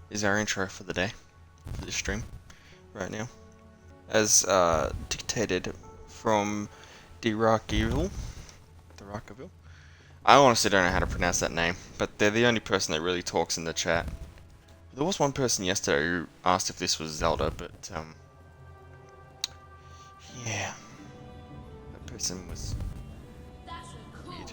is our intro for the day, for this stream, right now. As dictated from the Rockeville. I honestly don't know how to pronounce that name, but they're the only person that really talks in the chat. There was one person yesterday who asked if this was Zelda, but yeah, that person was weird.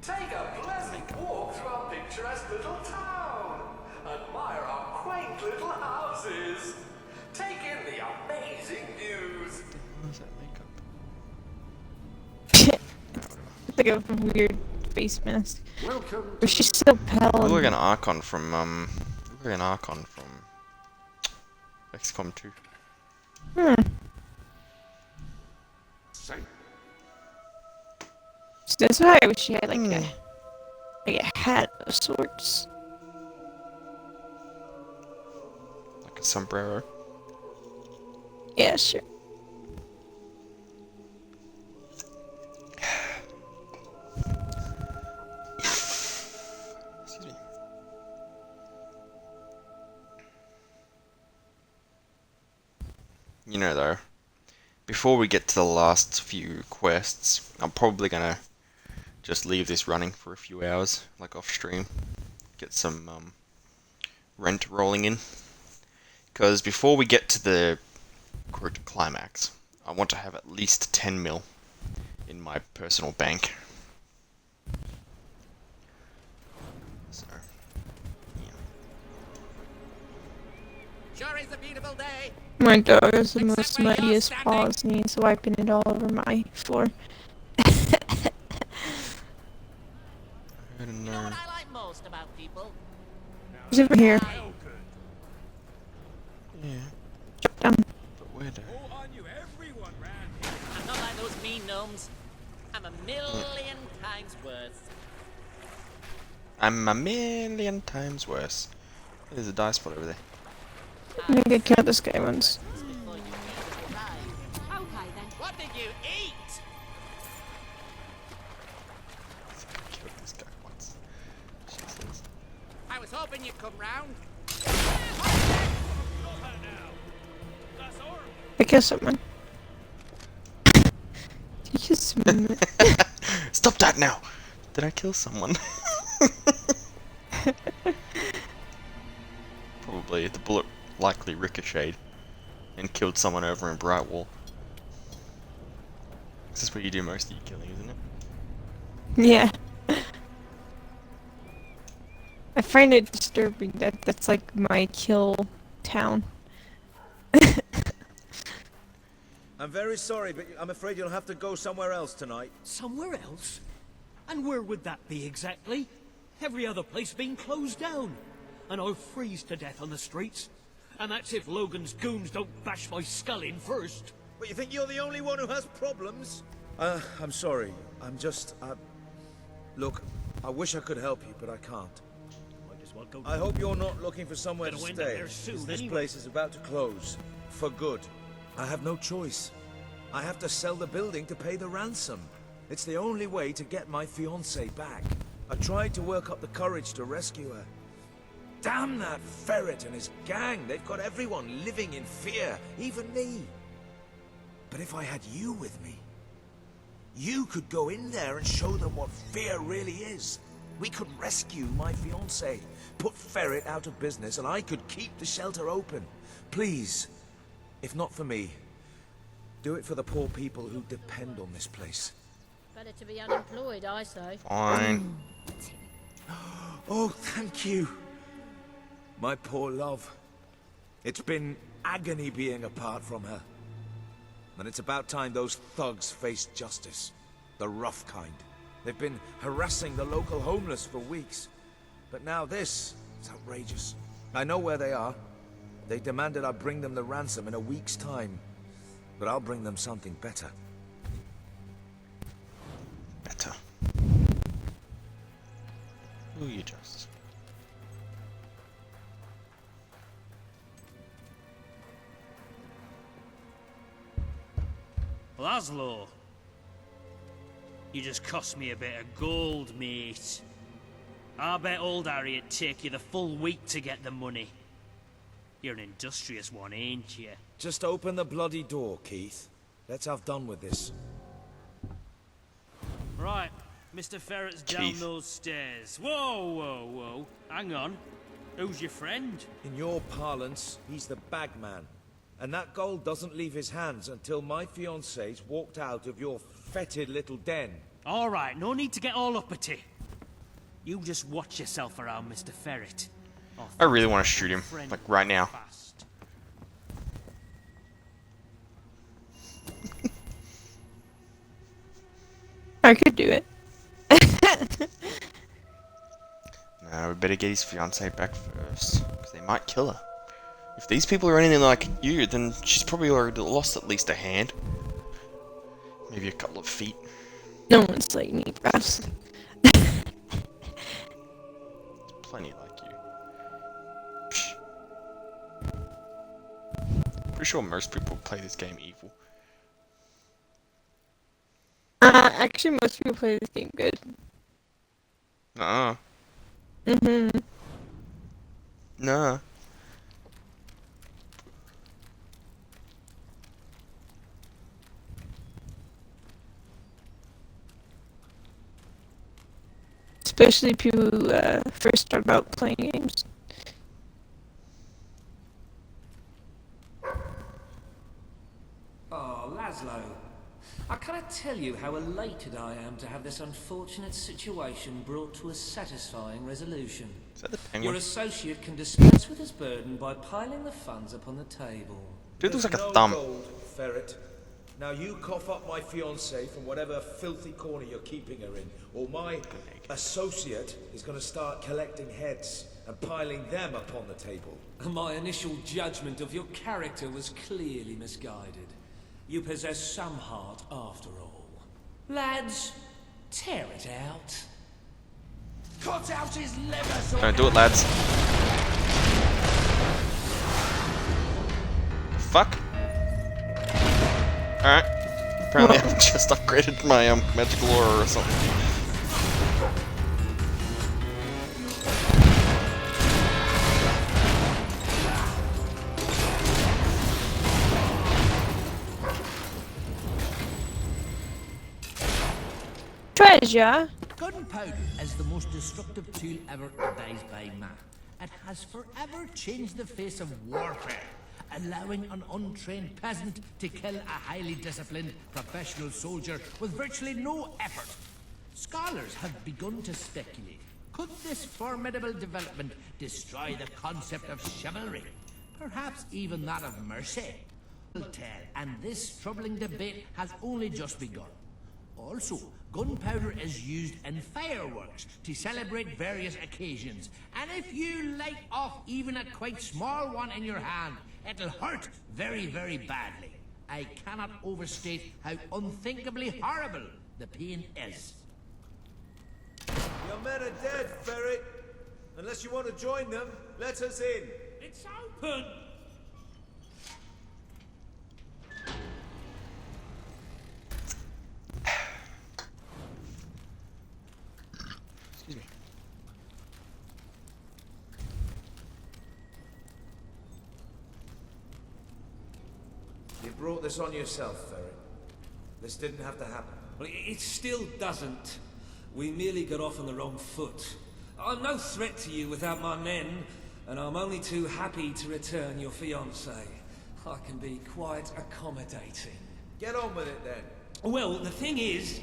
Take a pleasant walk through our picturesque little town. Admire our quaint little houses. Take in the amazing views. What is that makeup? It's like a weird face mask. Welcome But she's so pale. Look like an Archon from XCOM 2. So that's why I wish she had like a hat of sorts. Like a sombrero. Yeah, sure. Excuse me. You know though, before we get to the last few quests, I'm probably gonna just leave this running for a few hours, like off stream. Get some rent rolling in. Because before we get to the quote climax, I want to have at least 10 mil in my personal bank. So, yeah. Sure is a beautiful day. My dog has the most mightiest paws and he's wiping it all over my floor. I don't You know know. what I like most about people? He's over here. Yeah, Drop down. but where the... I'm not like those mean gnomes. I'm a million times worse. I'm a million times worse. There's a dice pot over there. I'm gonna get killed this guy once. Before you even arrive. Okay then. What did you eat? Killed this guy once. Jesus. I was hoping you'd come round. I kill someone. Did you just Stop that now! Did I kill someone? Probably. The bullet likely ricocheted and killed someone over in Brightwall. This is where you do most of your killing, isn't it? Yeah. I find it disturbing that that's like my kill town. I'm very sorry, but I'm afraid you'll have to go somewhere else tonight. Somewhere else? And where would that be exactly? Every other place being closed down. And I'll freeze to death on the streets. And that's if Logan's goons don't bash my skull in first. But you think you're the only one who has problems? I'm sorry. I'm just, Look, I wish I could help you, but I can't. Might as well go. I hope you're not looking for somewhere Gonna to end up stay. there soon 'Cause this anyway. place is about to close. For good. I have no choice. I have to sell the building to pay the ransom. It's the only way to get my fiancée back. I tried to work up the courage to rescue her. Damn that ferret and his gang. They've got everyone living in fear, even me. But if I had you with me, you could go in there and show them what fear really is. We could rescue my fiancée, put Ferret out of business, and I could keep the shelter open. Please, if not for me, do it for the poor people who depend on this place. Better to be unemployed, I say. Fine. Oh, thank you. My poor love. It's been agony being apart from her. And it's about time those thugs faced justice. The rough kind. They've been harassing the local homeless for weeks. But now this is outrageous. I know where they are. They demanded I bring them the ransom in a week's time. But I'll bring them something better. Better. Who you just? Laszlo, you just cost me a bit of gold, mate. I bet old Harry'd take you the full week to get the money. You're an industrious one, ain't you? Just open the bloody door, Keith. Let's have done with this. Right, Mr. Ferret's down Keith. those stairs. Whoa, whoa, whoa. Hang on. Who's your friend? In your parlance, he's the bagman. And that gold doesn't leave his hands until my fiancée's walked out of your fetid little den. All right, no need to get all uppity. You just watch yourself around, Mr. Ferret. I really want to shoot him, like right now. Fast. I could do it. No, we better get his fiancée back first, because they might kill her. If these people are anything like you, then she's probably already lost at least a hand. Maybe a couple of feet. No one's like me, Russ. Plenty like you. Psh. Pretty sure most people play this game evil. Actually, most people play this game good. Nah. Mm-hmm. Nah. Especially people who first start out playing games. Oh, Laszlo. I cannot tell you how elated I am to have this unfortunate situation brought to a satisfying resolution. Is that the Your penguin? associate can dispense with his burden by piling the funds upon the table. Dude looks like a There's no thumb. gold, Ferret. Now you cough up my fiancée from whatever filthy corner you're keeping her in, or my associate is going to start collecting heads and piling them upon the table. My initial judgment of your character was clearly misguided. You possess some heart after all. Lads, tear it out. Cut out his liver so Don't do it, lads. Fuck. Alright. Apparently I've just upgraded my magical aura or something. Treasure? Gunpowder is the most destructive tool ever devised by man. It has forever changed the face of warfare, allowing an untrained peasant to kill a highly disciplined professional soldier with virtually no effort. Scholars have begun to speculate. Could this formidable development destroy the concept of chivalry? Perhaps even that of mercy? And this troubling debate has only just begun. Also, gunpowder is used in fireworks to celebrate various occasions, and if you light off even a quite small one in your hand, it'll hurt very, very badly. I cannot overstate how unthinkably horrible the pain is. Your men are dead, Ferret. Unless you want to join them, let us in. It's open! Excuse me. You brought this on yourself, Ferret. This didn't have to happen. Well, it still doesn't. We merely got off on the wrong foot. I'm no threat to you without my men, and I'm only too happy to return your fiancée. I can be quite accommodating. Get on with it then. Well, the thing is,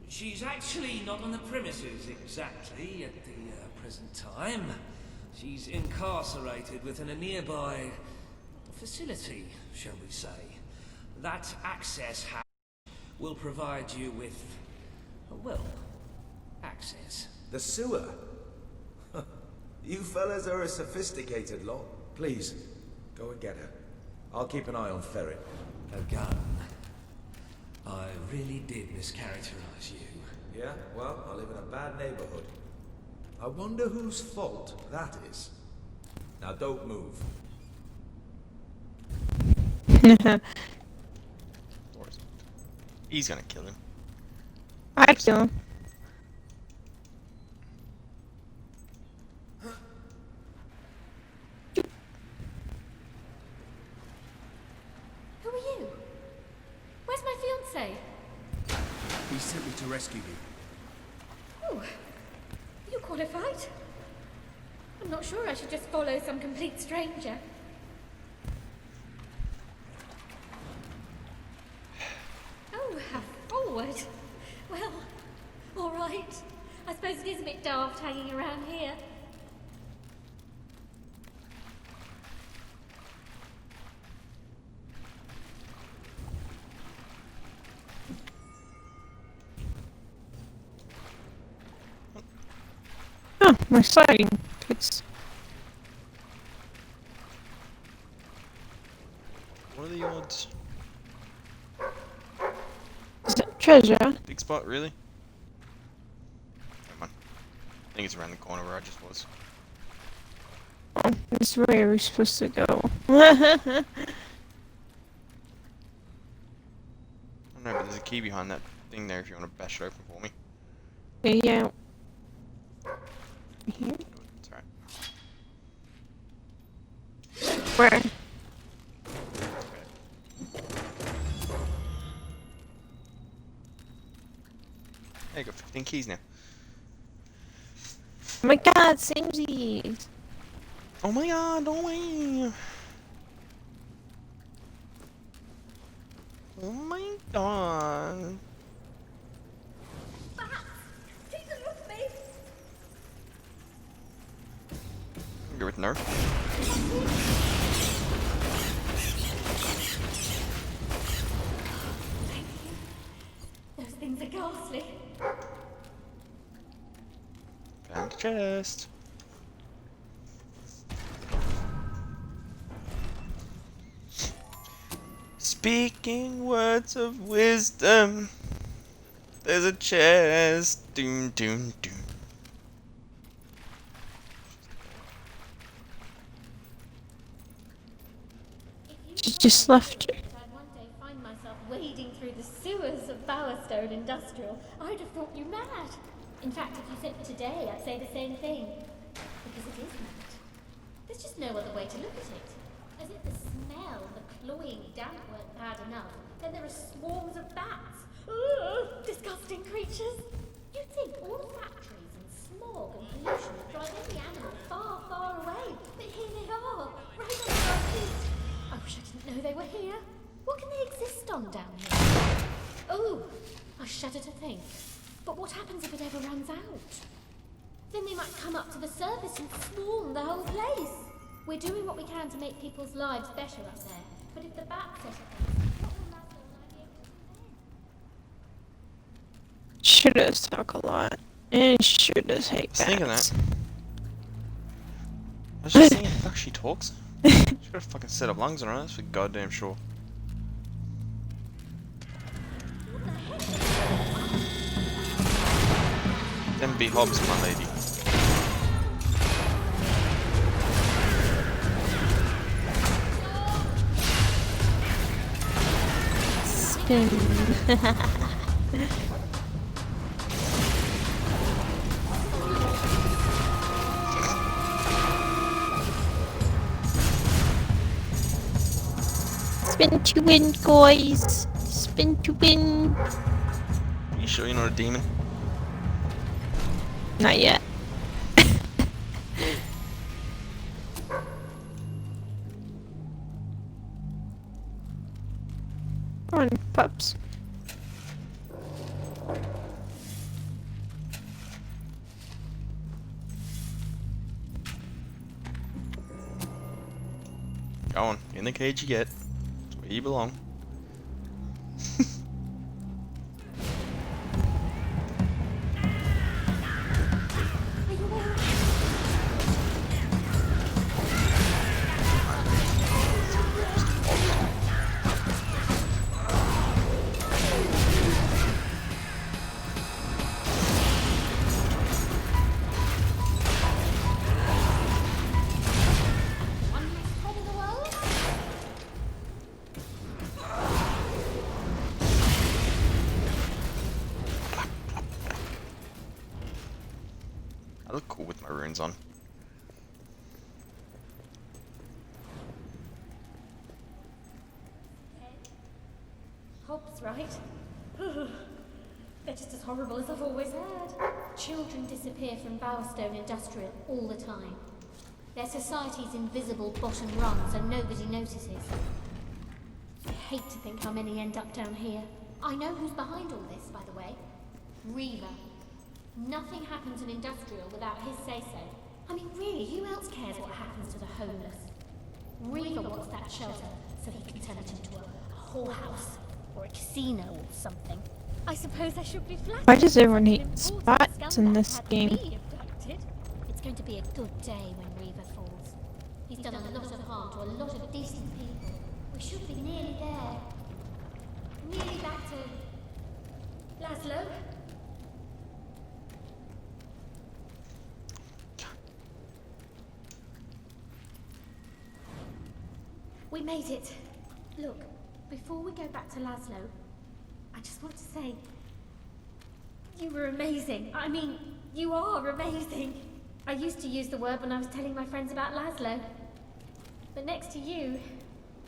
she's actually not on the premises exactly at the present time. She's incarcerated within a nearby facility, shall we say. That access will provide you with, well, access. The sewer? You fellas are a sophisticated lot. Please, go and get her. I'll keep an eye on Ferret. A gun. I really did mischaracterize you. Yeah? Well, I live in a bad neighborhood. I wonder whose fault that is. Now don't move. He's gonna kill him. I'd kill him. simply to rescue you. Oh, you qualified? I'm not sure I should just follow some complete stranger. Oh, how forward. Well, all right. I suppose it is a bit daft hanging around here. Oh, my sliding pits. What are the odds? Is that treasure? Big spot, really? Never mind. I think it's around the corner where I just was. Oh, this is where we're supposed to go. I don't know, but there's a key behind that thing there if you want to bash it open for me. Yeah. Here? It's alright. Where? Hey, I got 15 keys now. Oh my god, samesies! Oh my god, no way! Oh my god. Bats! Take them off me! Go with no. Thank you. Those things are ghastly. Found the chest. Speaking words of wisdom. There's a chest. Doom, doom, doom. She just left it. I'd one day find myself wading through the sewers of Bowerstone Industrial. I'd have thought you mad. In fact, if you said today, I'd say the same thing. Because it is mad. There's just no other way to look at it. As if the smell, the cloying damp weren't bad enough, then there are swarms of bats. Ugh, disgusting creatures. You'd think all the factories and smog and pollution would drive any animal far, far away. But here they are, right under our feet. I wish I didn't know they were here. What can they exist on down here? Oh, I shudder to think. But what happens if it ever runs out? Then they might come up to the surface and swarm the whole place. We're doing what we can to make people's lives better up there. But if the bats set it what will Mattman and I be able to do then? Shoulda talk a lot. And shoulda take I was thinking bats. that. I was just thinking, fuck, she talks. She got a fucking set of lungs on her, that's for goddamn sure. Them be hobs, my lady. Spin. Spin to win, guys. Spin to win. You sure you're not a demon? Not yet. Come on, pups. Go on, in the cage you get. It's where you belong. One less head in the world? I look cool with my runes on. Hobbs, right? They're just as horrible as I've always heard. Children disappear from Bowerstone Industrial all the time. Their society's invisible bottom rung, so nobody notices. I hate to think how many end up down here. I know who's behind all this, by the way. Reaver. Nothing happens in Industrial without his say-so. I mean, really, who else cares what happens to the homeless? Reaver wants that shelter so he can turn it into a whorehouse or a casino or something. I suppose I should be flattered. Why does everyone An hate important spots in scumbag this had game? me abducted. It's going to be a good day when Reaver falls. He's done a lot of harm to a lot of decent people. We should be nearly there. Nearly back to Laszlo. We made it. Look, before we go back to Laszlo, I just want to say, you were amazing. I mean, you are amazing. I used to use the word when I was telling my friends about Laszlo. But next to you,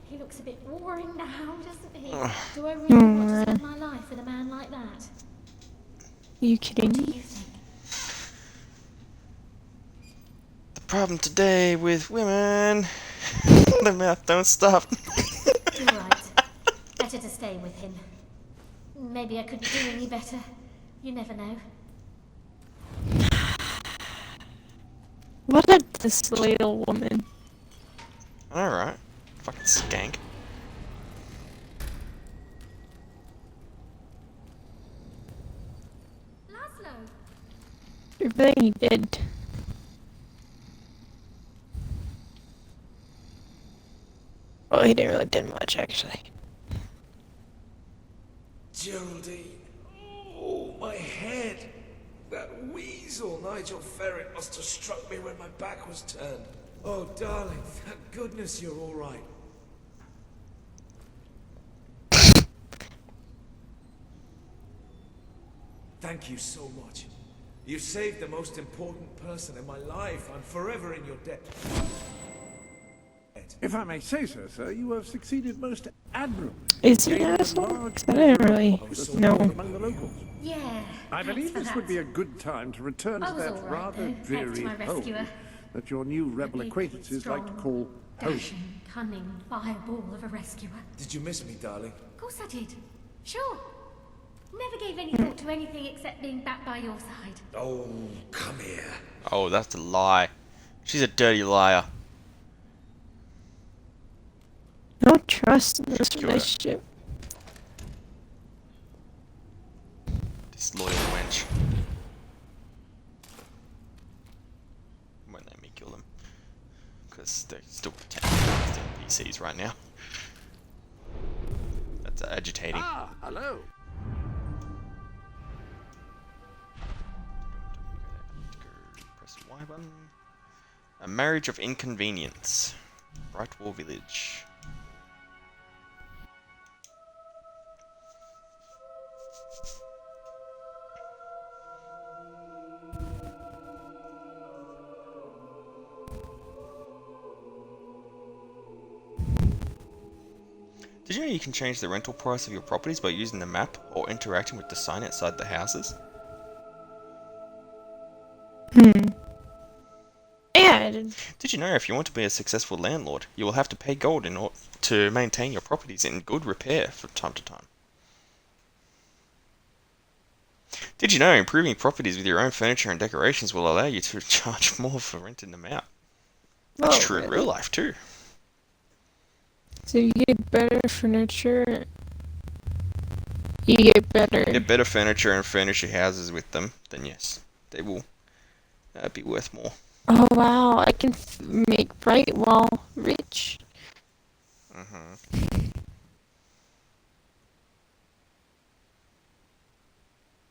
he looks a bit boring now, doesn't he? Do I really want to spend my life with a man like that? Are you kidding What do me? you think? The problem today with women, the math don't stop. You're right. Better to stay with him. Maybe I couldn't do any better. You never know. What a disloyal woman. Alright. Fucking skank. Laszlo! Everything he did. Well, he didn't really do much, actually. Geraldine. Oh, my head. That weasel Nigel Ferret must have struck me when my back was turned. Oh, darling, thank goodness you're all right. Thank you so much. You saved the most important person in my life. I'm forever in your debt. If I may say so, sir, you have succeeded most admirably. Is he an Gaining a asshole? large 'Cause I didn't really know. among the locals. Yeah. I believe thanks for this that. would be a good time to return I to was that all right, rather though, thanks to dreary my home rescuer. that your new rebel Big, acquaintances like to strong, call home. dashing, cunning fireball of a rescuer. Did you miss me, darling? Of course I did. Sure. Never gave any thought to anything except being back by your side. Oh, come here. Oh, that's a lie. She's a dirty liar. No trust in this Sure. relationship. Disloyal wench. Won't let me kill them. Because they're still pretending PCs right now. That's agitating. Ah, hello. Press Y button. A marriage of inconvenience. Bright Wall Village. Did you know you can change the rental price of your properties by using the map or interacting with the sign outside the houses? Yeah, I did. Did you know if you want to be a successful landlord, you will have to pay gold in order to maintain your properties in good repair from time to time? Did you know improving properties with your own furniture and decorations will allow you to charge more for renting them out? That's Oh, true in really? real life too. So you get better furniture. You get better. Get better furniture and furnish your houses with them, then yes, they will be worth more. Oh wow, I can make Bright Wall rich.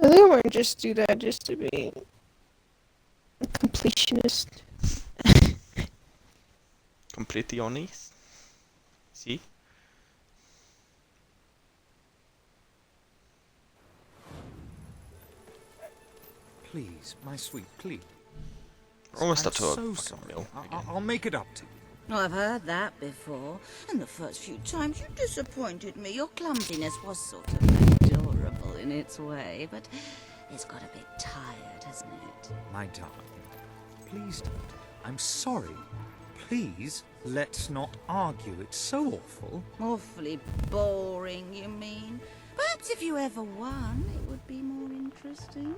I think I might just do that just to be a completionist. Completely honest. See? Please, my sweet, please. We're almost I'm up to a so fucking sorry. mill again. I'll make it up to you. Oh, I've heard that before. And the first few times you disappointed me. Your clumsiness was sort of adorable. in its way, but it's got a bit tired, hasn't it? My darling, please don't. I'm sorry. Please, let's not argue. It's so awful. Awfully boring, you mean? Perhaps if you ever won, it would be more interesting.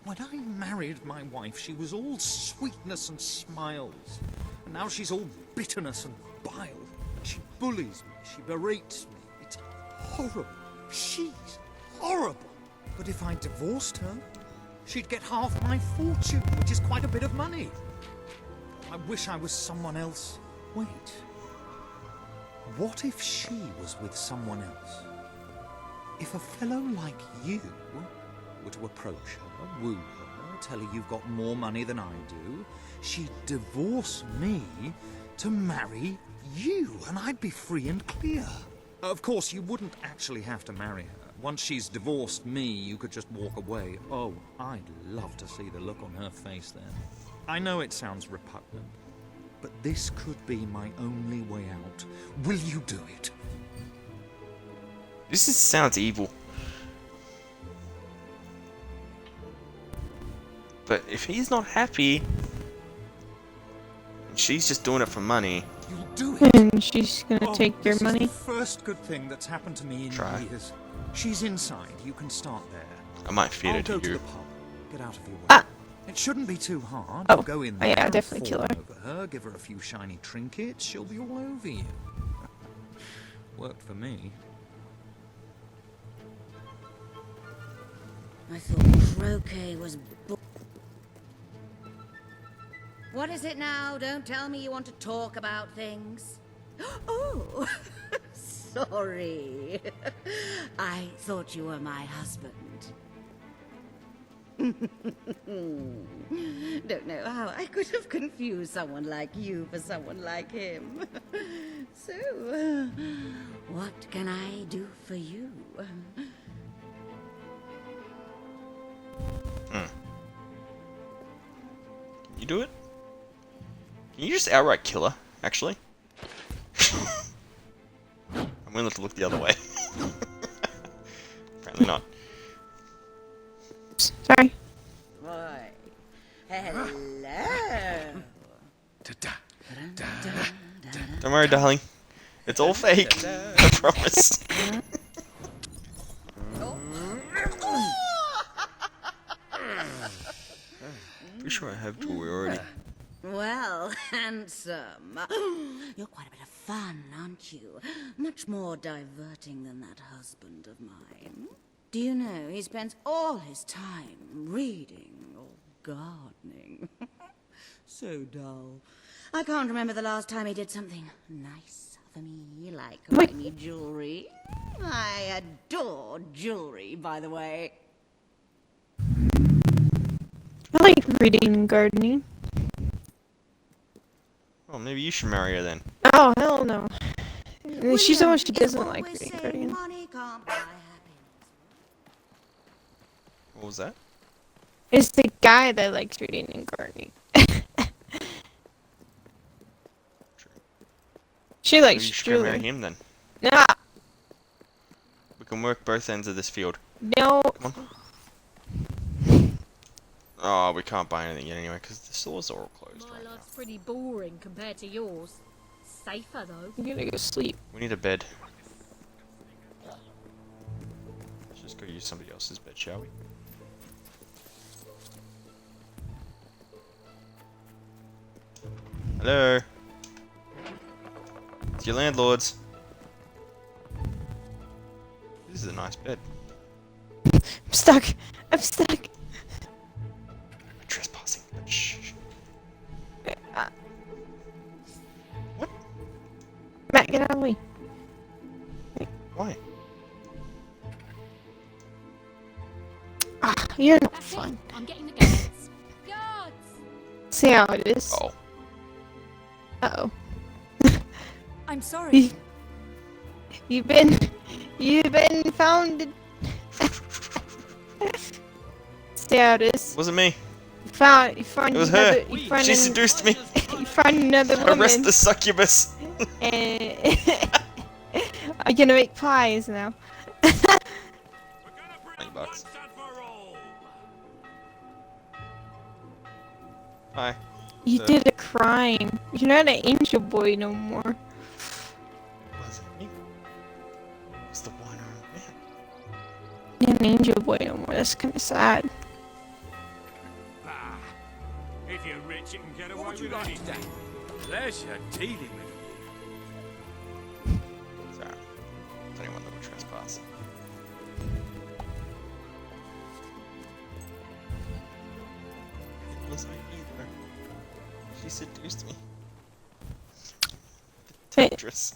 When I married my wife, she was all sweetness and smiles. And now she's all bitterness and bile. She bullies me, she berates me. It's horrible. She's horrible. But if I divorced her, she'd get half my fortune, which is quite a bit of money. I wish I was someone else. Wait. What if she was with someone else? If a fellow like you were to approach her, woo her, tell her you've got more money than I do, she'd divorce me to marry you, and I'd be free and clear. Of course, you wouldn't actually have to marry her. Once she's divorced me, you could just walk away. Oh, I'd love to see the look on her face then. I know it sounds repugnant, but this could be my only way out. Will you do it? Sounds evil. But if he's not happy, and she's just doing it for money. You'll do it. And she's gonna take your money. This is the first good thing that's happened to me in years. She's inside. You can start there. I might feed her to I'll go to you. the pub. Get out of your way. Ah. It shouldn't be too hard. Oh. Go in Oh, there, yeah, definitely kill fawn her. over her, give her a few shiny trinkets. She'll be all over you. Worked for me. I thought croquet was What is it now? Don't tell me you want to talk about things. Oh, sorry. I thought you were my husband. Don't know how I could have confused someone like you for someone like him. So, what can I do for you? You do it? Can you just outright kill her, actually? I'm willing to look the other way. Apparently not. Sorry. Boy. Hello. Don't worry, darling. It's all fake. I promise. Pretty sure I have jewelry already. Well, handsome. You're quite a bit of fun, aren't you? Much more diverting than that husband of mine. Do you know he spends all his time reading or gardening? So dull. I can't remember the last time he did something nice for me, like buy me jewelry. I adore jewelry, by the way. I like reading and gardening. Well, maybe you should marry her then. Oh, hell no. She's the one she doesn't like reading and gardening. What was that? It's the guy that likes reading and gardening. She likes Maybe you should go marry jewelry. him then. Nah, We can work both ends of this field. no. Come on. Oh, we can't buy anything yet anyway, because the stores are all closed My right now. life's pretty boring compared to yours. Safer though. I'm gonna go sleep. We need a bed. Let's just go use somebody else's bed, shall we? Hello? It's your landlords. This is a nice bed. I'm stuck. I'm stuck. Trespassing. Shh. What? Matt, get out of the way. Why? Ah, you're not That's fun. it. I'm getting the guards. Guards! See how it is. Oh. Uh-oh. I'm sorry. You've been founded. See how it is. Wasn't me. You found It was another, her. you found She an- seduced me. You found another woman. Arrest the succubus. And I'm gonna make pies now. bucks. Hi. You did a crime. You're not an angel boy no more. Wasn't me. It's the one-armed man. You're an angel boy no more. That's kind of sad. Bah. If you're rich, you can get away with anything. Pleasure dealing with you. Sorry. Does anyone that would trespass? It wasn't either. She seduced me. The temptress.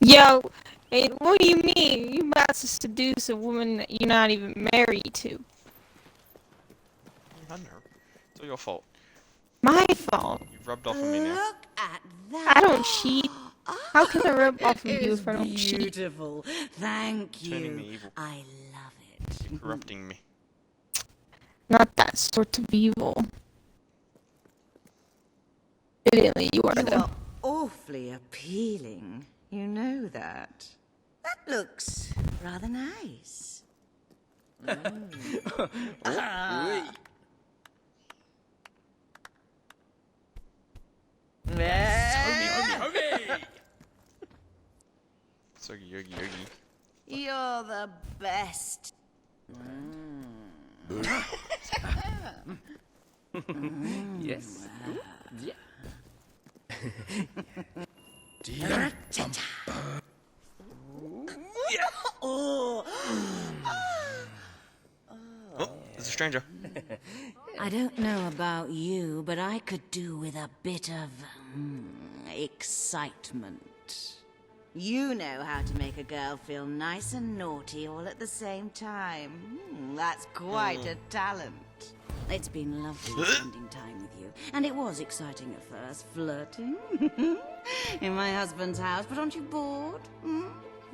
Yo, hey, what do you mean? You about to seduce a woman that you're not even married to? I know. It's all your fault. My fault. You've rubbed off on me now. Look at that. I don't cheat. How can I rub off of you if I don't cheat? Beautiful. Thank Turning me you. evil. I love it. You're corrupting me. Not that sort of evil. Evidently, you are You though. are awfully appealing. You know that. That looks rather nice. So yogi yogi. You're the best. Yes. Oh. Oh, there's a stranger. I don't know about you, but I could do with a bit of excitement. You know how to make a girl feel nice and naughty all at the same time. That's quite a talent. It's been lovely spending time with you. And it was exciting at first, flirting in my husband's house. But aren't you bored?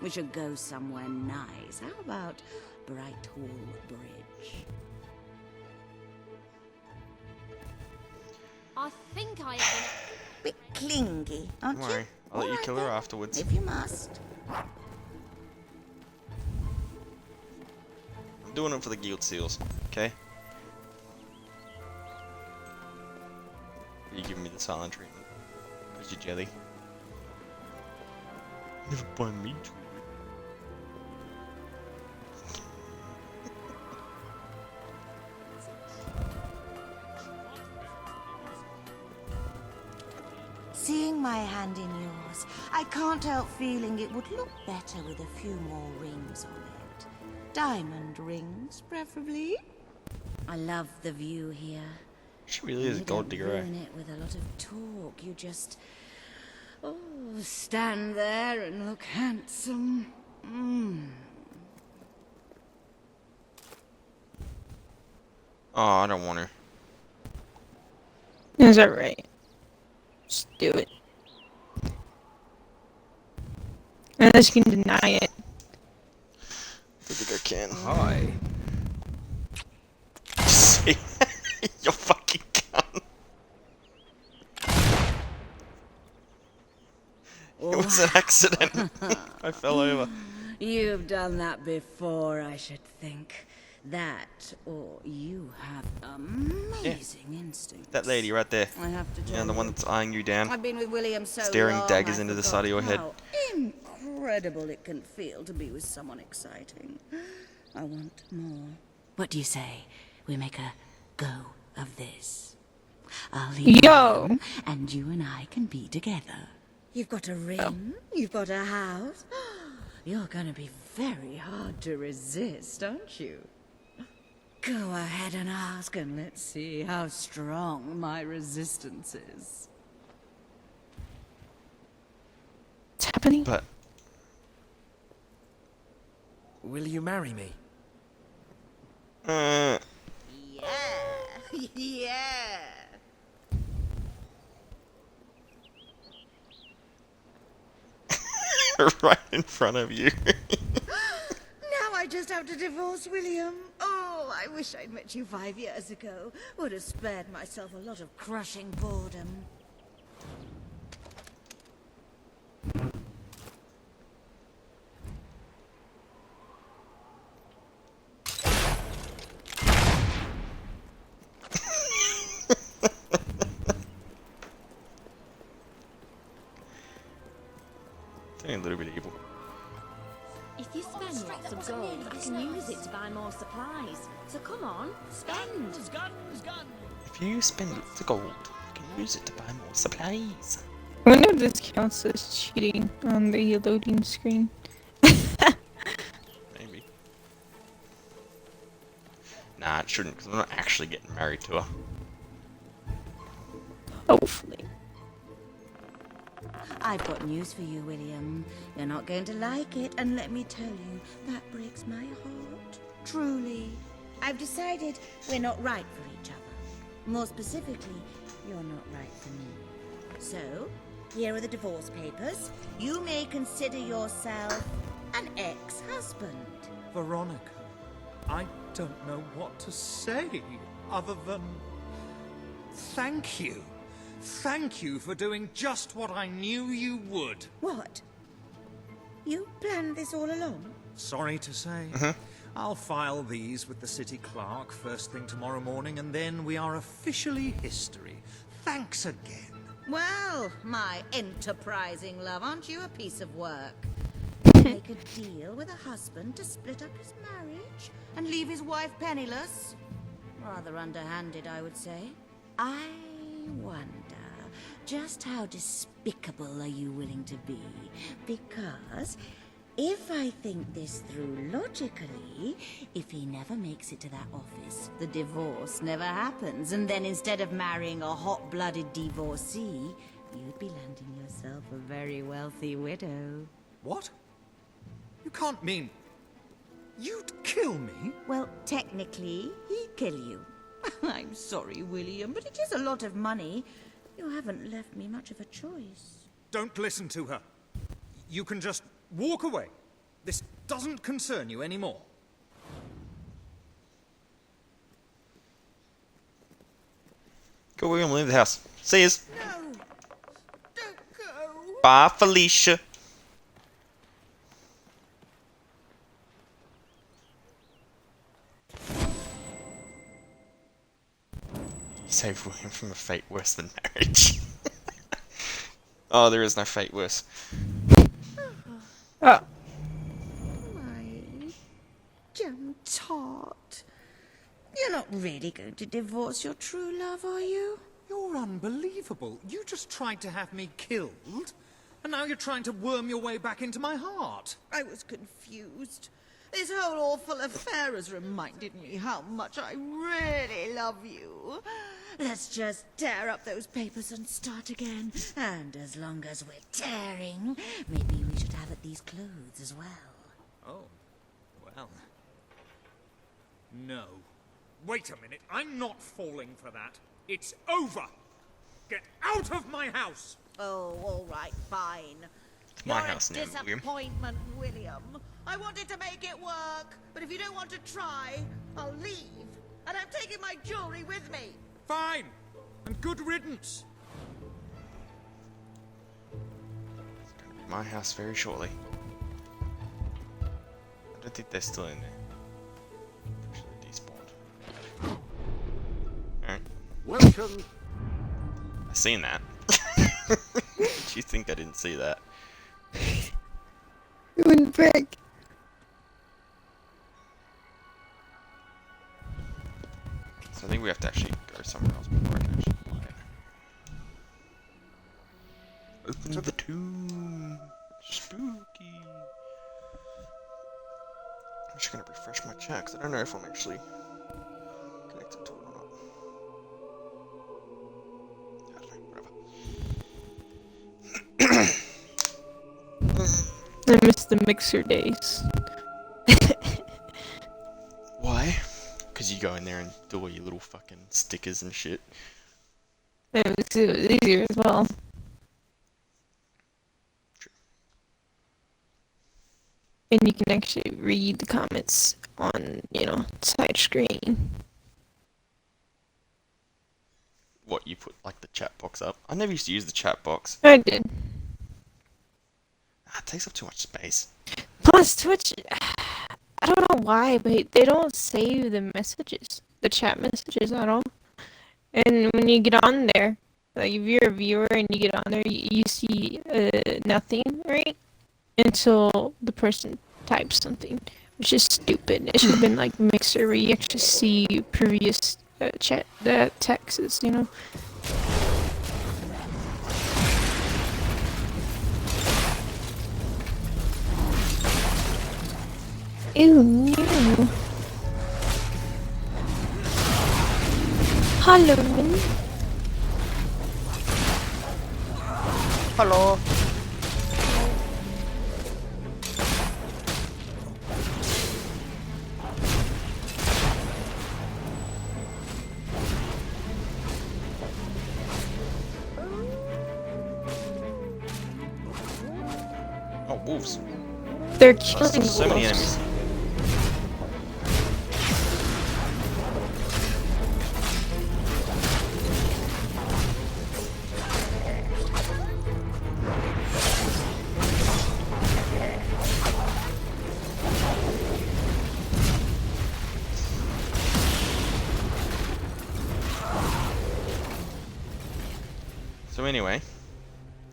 We should go somewhere nice. How about Brighthall Bridge? I think I have Bit clingy, aren't Don't you? worry. I'll let you Alright kill her then, afterwards. if you must. I'm doing it for the guild seals, okay? You giving me the silent treatment. Because you're jelly. Never bind me to it. Seeing my hand in yours, I can't help feeling it would look better with a few more rings on it. Diamond rings, preferably. I love the view here. She really is a gold digger, eh? You don't ruin it with a lot of talk. You just stand there and look handsome. Oh, I don't want her. Is that right? Just do it. Unless you can deny it. I think I can. Hi. See? You fucking cunt. It was an accident. I fell over. You've done that before, I should think. That, or you have amazing instincts. That lady right there. I have to tell Yeah, the one that's eyeing you down. I've been with William so Staring long, daggers I into the forgot side of your head. How incredible it can feel to be with someone exciting. I want more. What do you say? We make a go of this. I'll leave home, and you and I can be together. You've got a ring. You've got a house. You're gonna be very hard to resist, aren't you? Go ahead and ask, and let's see how strong my resistance is. What's happening? But Will you marry me? Yeah. Yeah. right in front of you. Now I just have to divorce William. Oh, I wish I'd met you 5 years ago. Would have spared myself a lot of crushing boredom. Feeling a little bit evil. If you spend lots of gold, I can use it to buy more supplies. So come on, spend. If you spend lots of gold, you can use it to buy more supplies. I wonder if this counts as cheating on the loading screen. Maybe. Nah, it shouldn't, because I'm not actually getting married to her. Hopefully. I've got news for you, William. You're not going to like it, and let me tell you, that breaks my heart. Truly. I've decided we're not right for each other. More specifically, you're not right for me. So, here are the divorce papers. You may consider yourself an ex-husband. Veronica, I don't know what to say other than thank you. Thank you for doing just what I knew you would. What? You planned this all along? Sorry to say. I'll file these with the city clerk first thing tomorrow morning, and then we are officially history. Thanks again. Well, my enterprising love, aren't you a piece of work? Make a deal with a husband to split up his marriage and leave his wife penniless? Rather underhanded, I would say. I wonder, just how despicable are you willing to be? Because if I think this through logically, if he never makes it to that office, the divorce never happens, and then instead of marrying a hot-blooded divorcee, you'd be landing yourself a very wealthy widow. What? You can't mean... You'd kill me? Well, technically, he'd kill you. I'm sorry, William, but it is a lot of money. You haven't left me much of a choice. Don't listen to her. You can just walk away. This doesn't concern you anymore. Go, William, leave the house. See yous. No! Don't go! Bye, Felicia. Save William from a fate worse than marriage. Oh, there is no fate worse. Oh. My jam tart. You're not really going to divorce your true love, are you? You're unbelievable. You just tried to have me killed, and now you're trying to worm your way back into my heart. I was confused. This whole awful affair has reminded me how much I really love you. Let's just tear up those papers and start again. And as long as we're tearing, maybe we should have at these clothes as well. Oh, well. No. Wait a minute. I'm not falling for that. It's over. Get out of my house. Oh, all right, fine. It's my You're house a now, William. disappointment, William. I wanted to make it work, but if you don't want to try, I'll leave. And I'm taking my jewelry with me. Fine. And good riddance. It's going to be my house very shortly. I don't think they're still in there. Actually, despawned. Alright. Welcome. I seen that. Did you think I didn't see that? It wouldn't break. So I think we have to actually go somewhere else before I can actually buy it. Open to the tomb. Spooky. I'm just gonna refresh my chat because I don't know if I'm actually connected to it or not. I don't know, whatever. I miss the mixer days. Why? Because you go in there and do all your little fucking stickers and shit. It was easier as well. True. And you can actually read the comments on, side screen. What, you put like the chat box up? I never used to use the chat box. I did. It takes up too much space. Plus, Twitch, I don't know why, but they don't save the messages, the chat messages at all. And when you get on there, like if you're a viewer and you get on there, you see nothing, right? until the person types something, which is stupid. It should have been like Mixer where you actually see previous chat texts, you know. Ew, no. Hello. Hello. Oh, wolves. They're killing So many wolves. enemies. So anyway,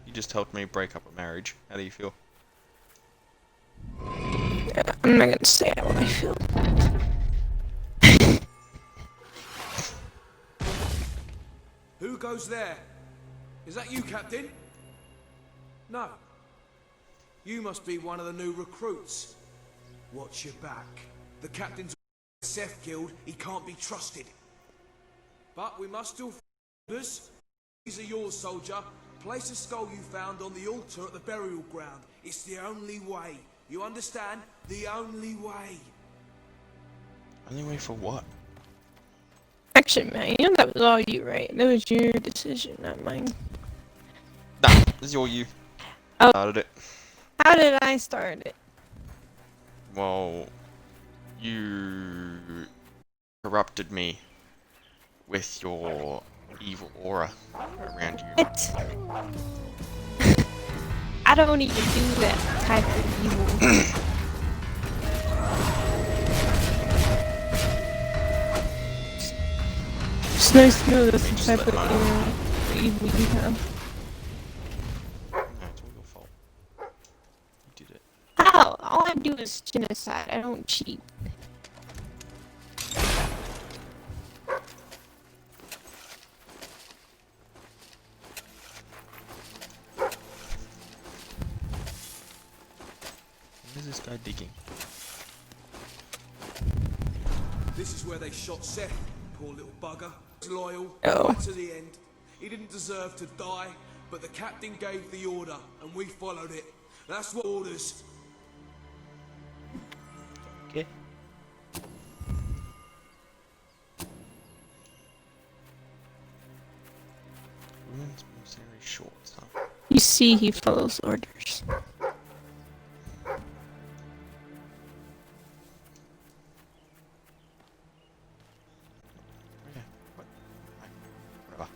you just helped me break up a marriage. How do you feel? I'm not gonna say how I feel. Who goes there? Is that you, Captain? No. You must be one of the new recruits. Watch your back. The captain's Seth killed, he can't be trusted. But we must still orders. These are yours, soldier. Place the skull you found on the altar at the burial ground. It's the only way. You understand? The only way. Only way for what? Actually, man, you know that was all you, right? That was your decision, not mine. Nah, this is all you. Oh. Started it. How did I start it? Well, you corrupted me with your evil aura around you. What? I don't even do that type of evil. It's nice to know that's the type of evil you have. No, it's all your fault. You did it. How? All I do is genocide. I don't cheat. Where's this guy digging? This is where they shot Seth. Poor little bugger. Loyal, Oh. right to the end. He didn't deserve to die, but the captain gave the order, and we followed it. That's what orders. Okay. Women's mercenary shorts, huh? You see, he follows orders. Yeah, what? Whatever.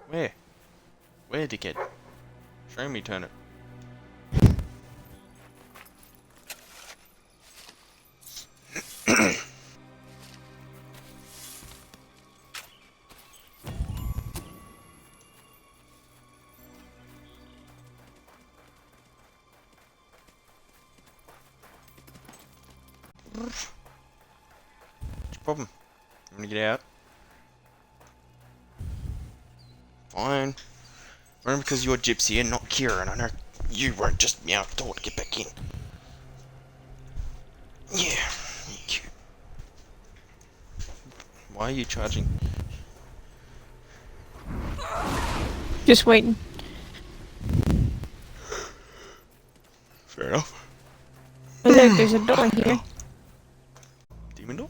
Where? Where, dickhead? Show me, turn it. What's your problem? You wanna get out? Fine. Only because you're Gypsy and not Kira, and I know you won't just meow at the door to get back in. Yeah, you're cute. Why are you charging? Just waiting. Fair enough. Oh, look, there's a door here. Demon door?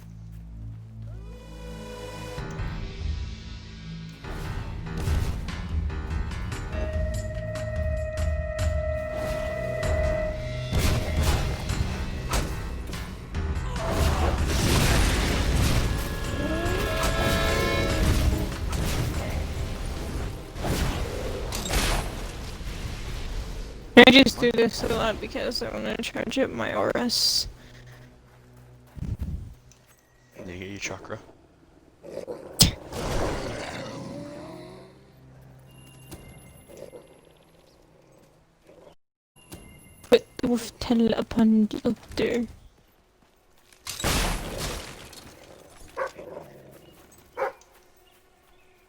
I just do this a lot because I want to charge up my auras. You get your chakra. Wolftel upon the altar.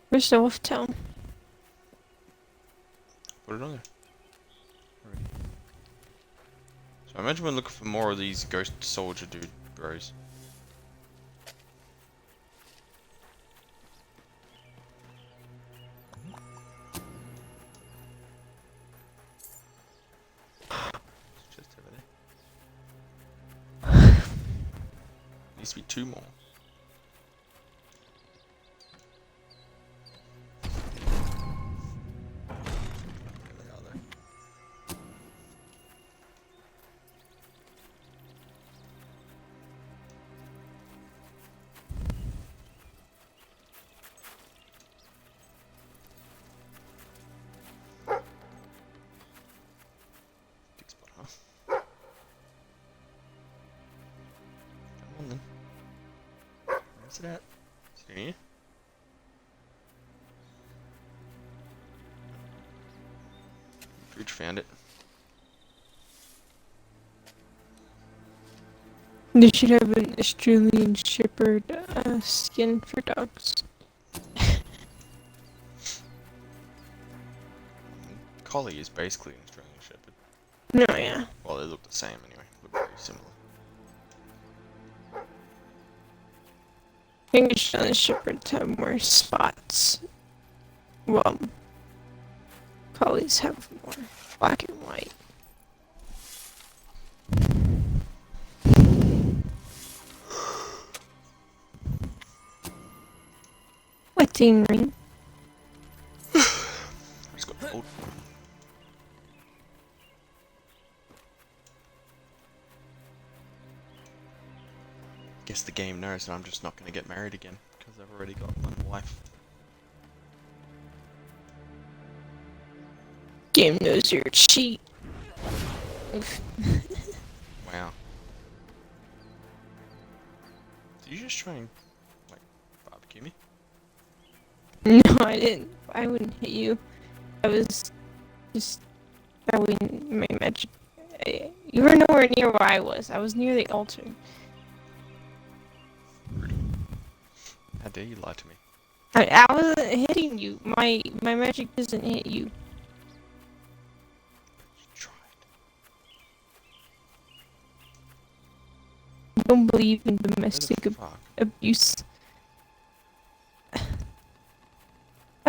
Where's the Wolftel? Put it on there. Already. So I imagine we're looking for more of these ghost soldier dude bros. Just over there. Needs to be 2 more. Come on then. Where's it at? Is it here? Bridge found it. They should have an Australian Shepherd skin for dogs. Collie is basically an Australian Shepherd. No, yeah. Well, they look the same anyway. Look very similar. I think Australian Shepherds have more spots. Well, Collies have more black and white. Wetting ring. It's got old. Guess the game knows that I'm just not going to get married again because I've already got one wife. Game knows you're a cheat. Wow. Did you just try and, like, barbecue me? No, I didn't. I wouldn't hit you. I was just throwing my magic. You were nowhere near where I was. I was near the altar. How dare you lie to me? I wasn't hitting you. My magic doesn't hit you. I don't believe in domestic abuse. I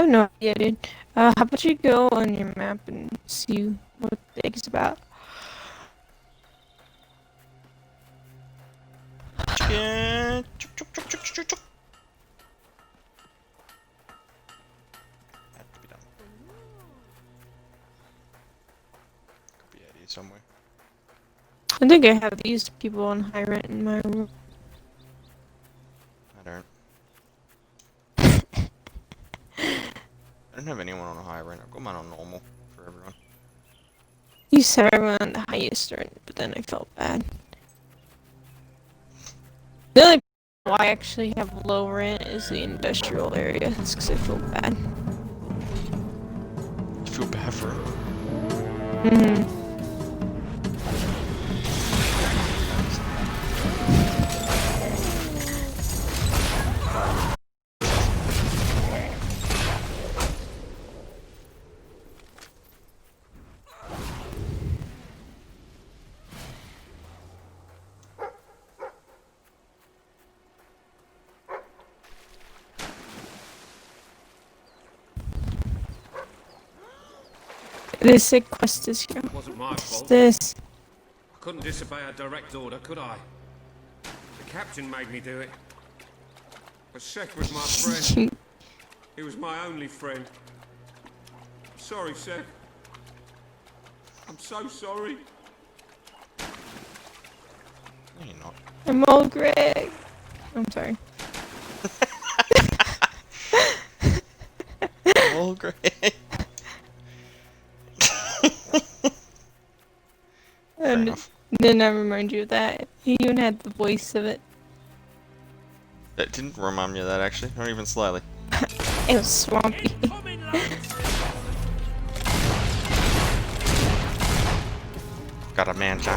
have no idea, dude. How about you go on your map and see what the egg's about? Chicken! Chuk, chuk, chuk, chuk, chuk, chuk. Had to be done. Could be out here somewhere. I think I have these people on high rent in my room. I don't. I don't have anyone on a high rent. I've got mine on normal for everyone. You said I went on the highest rent, but then I felt bad. The only why I actually have low rent is the industrial area. It's because I feel bad. You feel bad for it? Mm-hmm. This sick quest is here. It wasn't my What's fault. this? I couldn't disobey a direct order, could I? The captain made me do it. But Seth was my friend. He was my only friend. Sorry, Seth. I'm so sorry. No, you're not. I'm all Greg. I'm sorry. Oh, great. And didn't I remind you of that? He even had the voice of it. That didn't remind me of that, actually. Not even slightly. It was swampy. got a mansion.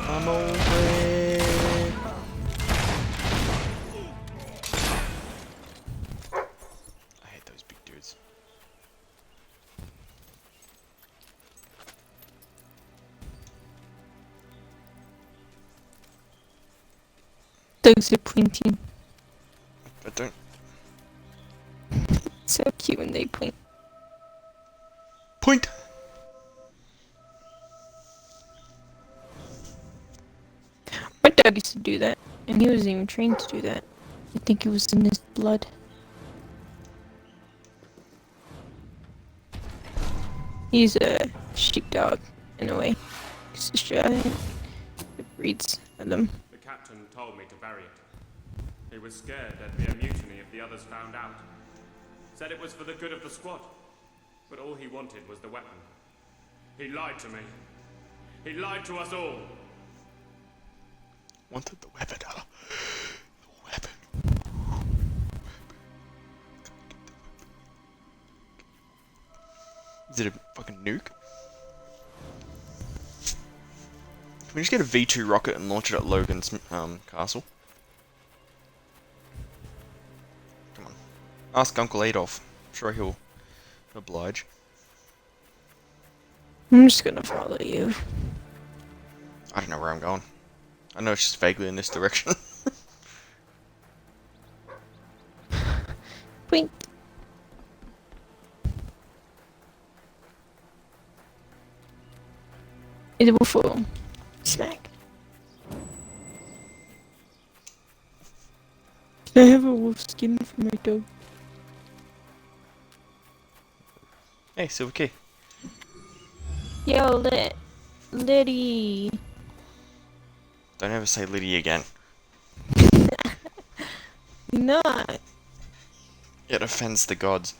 I'm over it. I hate those big dudes. Dogs are pointing. I don't. So cute when they point. Point! My dog used to do that, and he wasn't even trained to do that. I think it was in his blood. He's a sheepdog, in a way. He's Australian. It breeds them. The captain told me to bury it. He was scared there'd be a mutiny if the others found out. Said it was for the good of the squad. But all he wanted was the weapon. He lied to me. He lied to us all. Wanted the weapon, Ella. The weapon. Is it a fucking nuke? Can we just get a V2 rocket and launch it at Logan's castle? Come on. Ask Uncle Adolf. I'm sure he'll oblige. I'm just gonna follow you. I don't know where I'm going. I know it's just vaguely in this direction. Point. It will fall. Smack. Can I have a wolf skin for my dog? Hey, silver key. Yo, Liddy. Don't ever say Liddy again. Not. It offends the gods.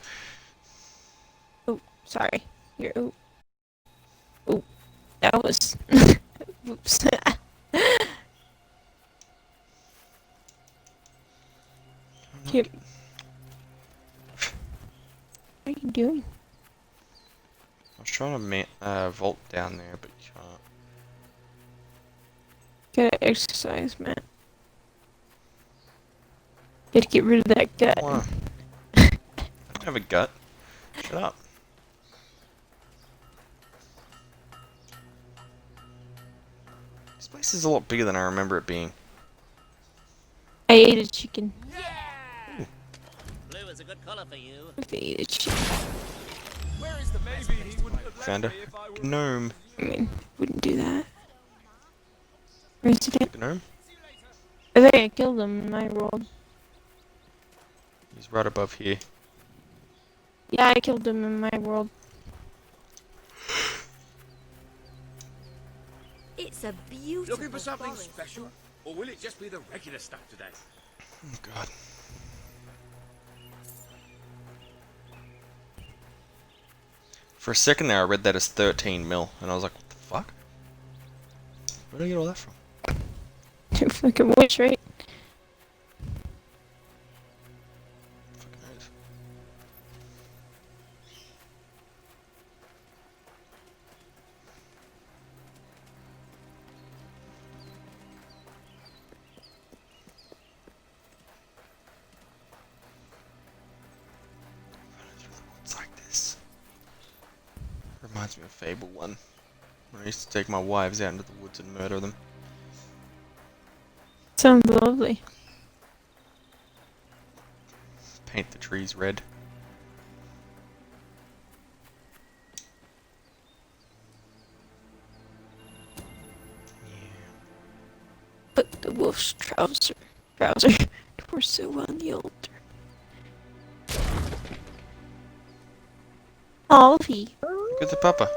Oh, sorry. You're. Oh. Oh. That was. Oops. Here. What are you doing? I was trying to vault down there, but you can't. Gotta exercise, man. Gotta get rid of that gut. Why? I don't have a gut. Shut up. This place is a lot bigger than I remember it being. I ate a chicken. Blue is a good color for you. I ate a chicken. Where is the maybe he wouldn't have Found a gnome. I mean, wouldn't do that. Where's it at? Gnome? I think I killed him in my world. He's right above here. Yeah, I killed him in my world. It's a beautiful Looking for something forest. special? Or will it just be the regular stuff today? Oh god. For a second there I read that as 13 mil, and I was like, what the fuck? Where did I get all that from? Your fucking voice, right? Fucking knows. It's like this. Reminds me of Fable 1. When I used to take my wives out into the woods and murder them. Sounds lovely. Paint the trees red. Put the wolf's trouser torso on the altar. Ollie. Look at the papa.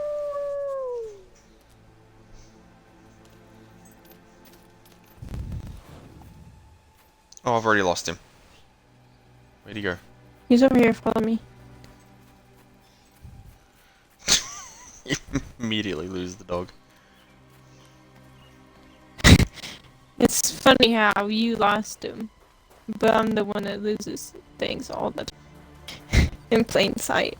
Oh, I've already lost him. Where'd he go? He's over here, follow me. You immediately lose the dog. It's funny how you lost him, but I'm the one that loses things all the time. in plain sight.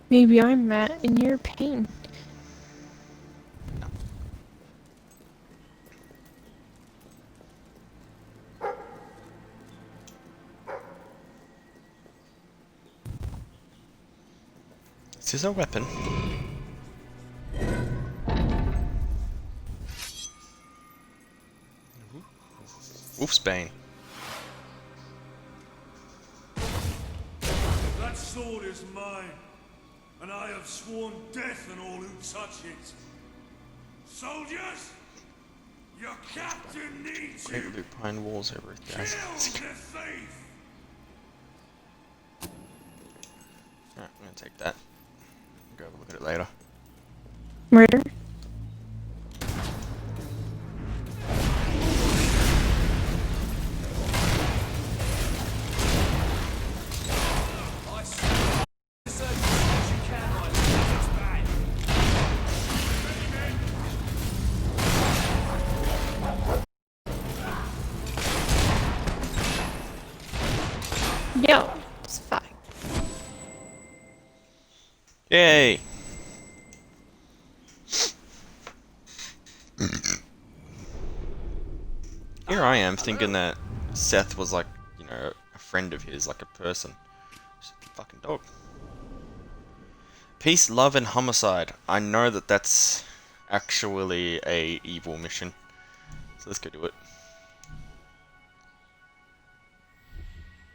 Maybe I'm Matt and you're Pain. Is this a weapon? Wolfsbane. That sword is mine, and I have sworn death on all who touch it. Soldiers, your captain needs Great you. lupine walls over 1,000. Kill the thief. Alright, I'm gonna take that. Go have a look at it later. Murder? Yo, it's fine. Yay! Here I am thinking that Seth was like, you know, a friend of his, like a person. Just a fucking dog. Peace, love, and homicide. I know that that's actually a evil mission. So let's go do it.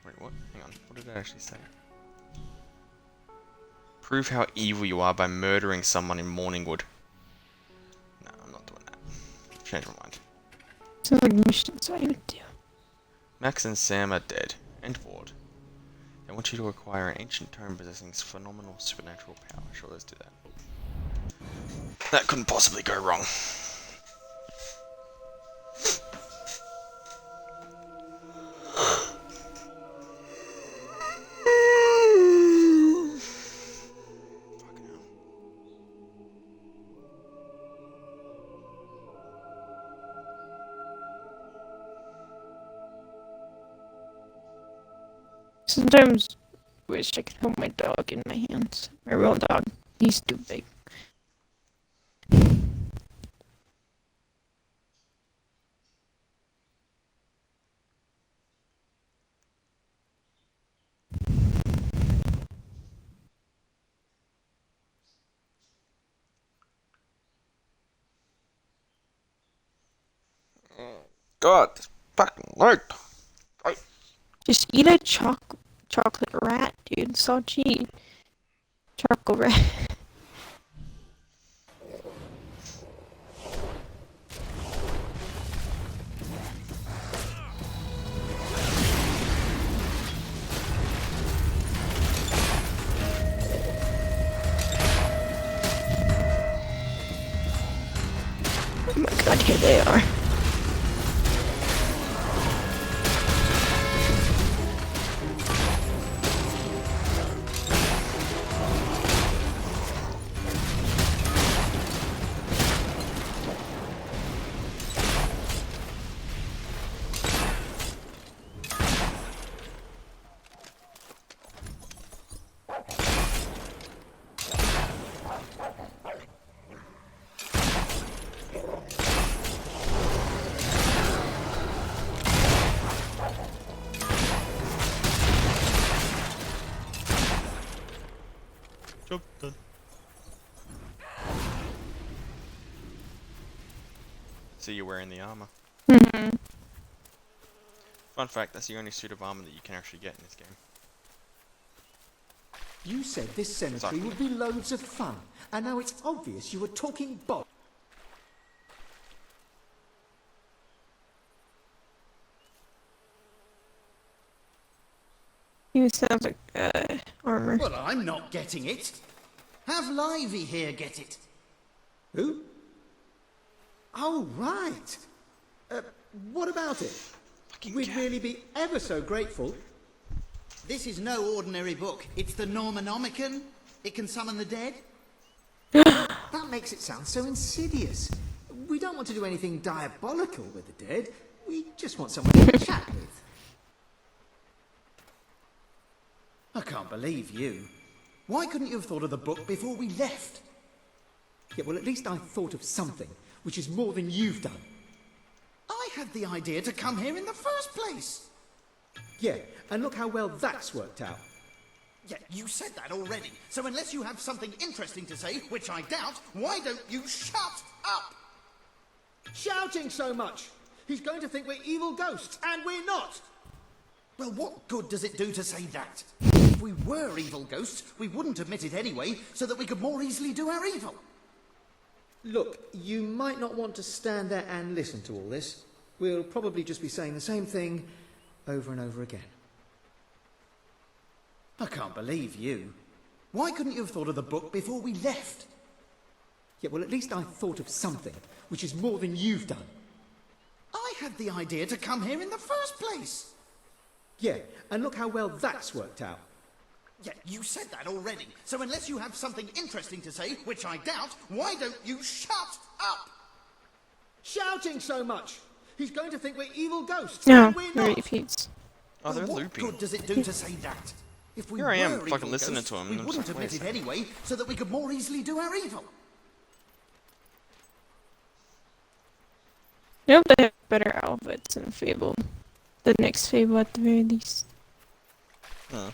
Wait, what? Hang on. What did it actually say? Prove how evil you are by murdering someone in Morningwood. No, I'm not doing that. Change my mind. Sounds like missions I would do. Max and Sam are dead, and bored. They want you to acquire an ancient tome possessing phenomenal supernatural power. Sure, let's do that. That couldn't possibly go wrong. Sometimes wish I could hold my dog in my hands. My real dog. He's too big. God, this fucking late. Just eat a chocolate rat, dude. It's so cheap. Chocolate rat. Oh my god, here they are. Job done. So you're wearing the armor. Mm-hmm. Fun fact, that's the only suit of armor that you can actually get in this game. You said this cemetery would be loads of fun, and now it's obvious you were talking bob. You sound like armor. Well, I'm not getting it. Have Livy here get it. Who? Oh, right. What about it? We'd really be ever so grateful. This is no ordinary book. It's the Normanomicon. It can summon the dead. That makes it sound so insidious. We don't want to do anything diabolical with the dead. We just want someone to chat with. I can't believe you. Why couldn't you have thought of the book before we left? Yeah, well, at least I thought of something, which is more than you've done. I had the idea to come here in the first place. Yeah, and look how well that's worked out. Yeah, you said that already. So unless you have something interesting to say, which I doubt, why don't you shut up? Shouting so much! He's going to think we're evil ghosts, and we're not! Well, what good does it do to say that? If we were evil ghosts, we wouldn't admit it anyway, so that we could more easily do our evil. Look, you might not want to stand there and listen to all this. We'll probably just be saying the same thing over and over again. I can't believe you. Why couldn't you have thought of the book before we left? Yeah, well, at least I thought of something, which is more than you've done. I had the idea to come here in the first place. Yeah, and look how well that's worked out. Yeah, you said that already. So unless you have something interesting to say, which I doubt, why don't you shut up? Shouting so much! He's going to think we're evil ghosts, No, and we're not! repeats. Oh, they're What looping. good does it do to say that? If we Here I am, were fucking evil listening ghosts, to him, we and I'm wouldn't just like, admit wait it a second. anyway, so that we could more easily do our evil. I hope they have better outfits in Fable. The next Fable at the very least. Huh.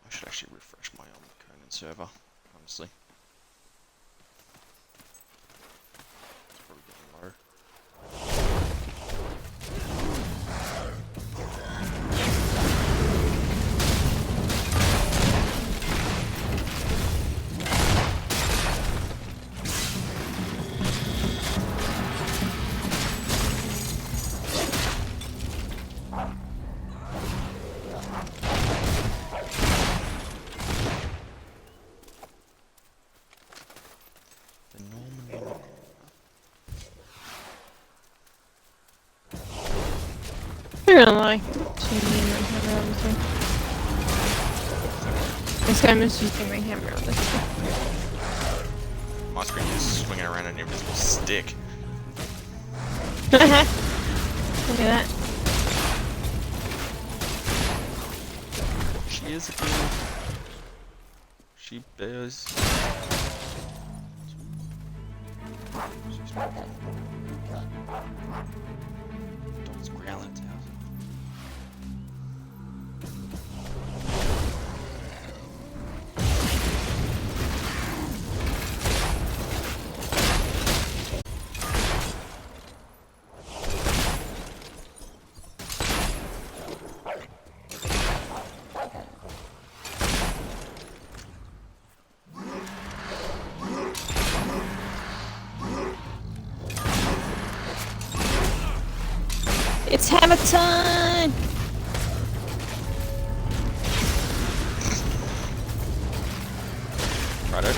I should actually refresh my Conan server, honestly. It's probably getting low. The Norman. I don't like this guy misusing my hammer on this guy. My screen is swinging around an invisible stick. Look at that. She is a girl. She bears. Dog's growling at its house. It's hammer time! Righto.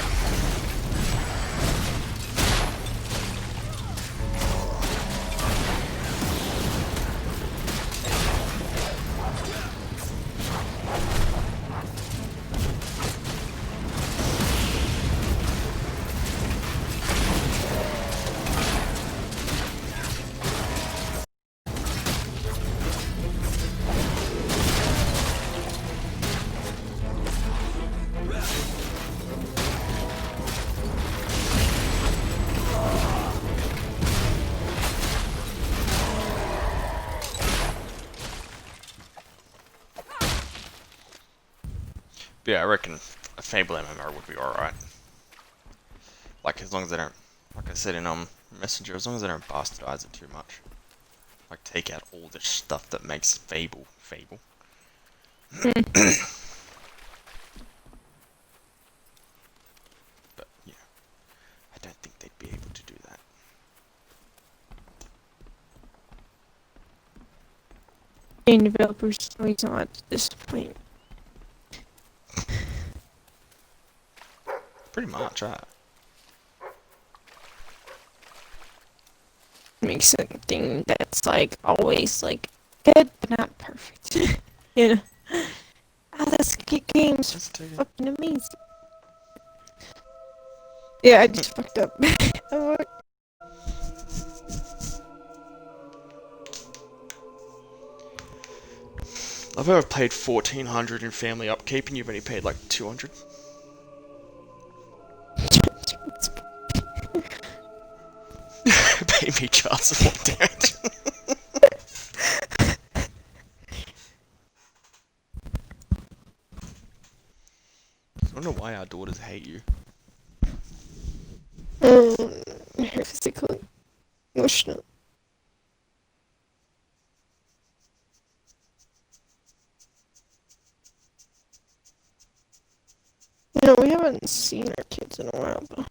But yeah, I reckon a Fable MMO would be alright. Like, as long as they don't, like I said in Messenger, as long as they don't bastardize it too much. Like, take out all the stuff that makes Fable. But, yeah, I don't think they'd be able to do that. game developers always know how to disappoint. Pretty much, Make something that's like always like good but not perfect. You know? Ah, this game's fucking amazing. Yeah, I just fucked up. I've ever paid 1,400 in family upkeep, and you've only paid like 200. Pay me child support, damn it. I don't know why our daughters hate you. Physically, emotional. You know, we haven't seen our kids in a while, but...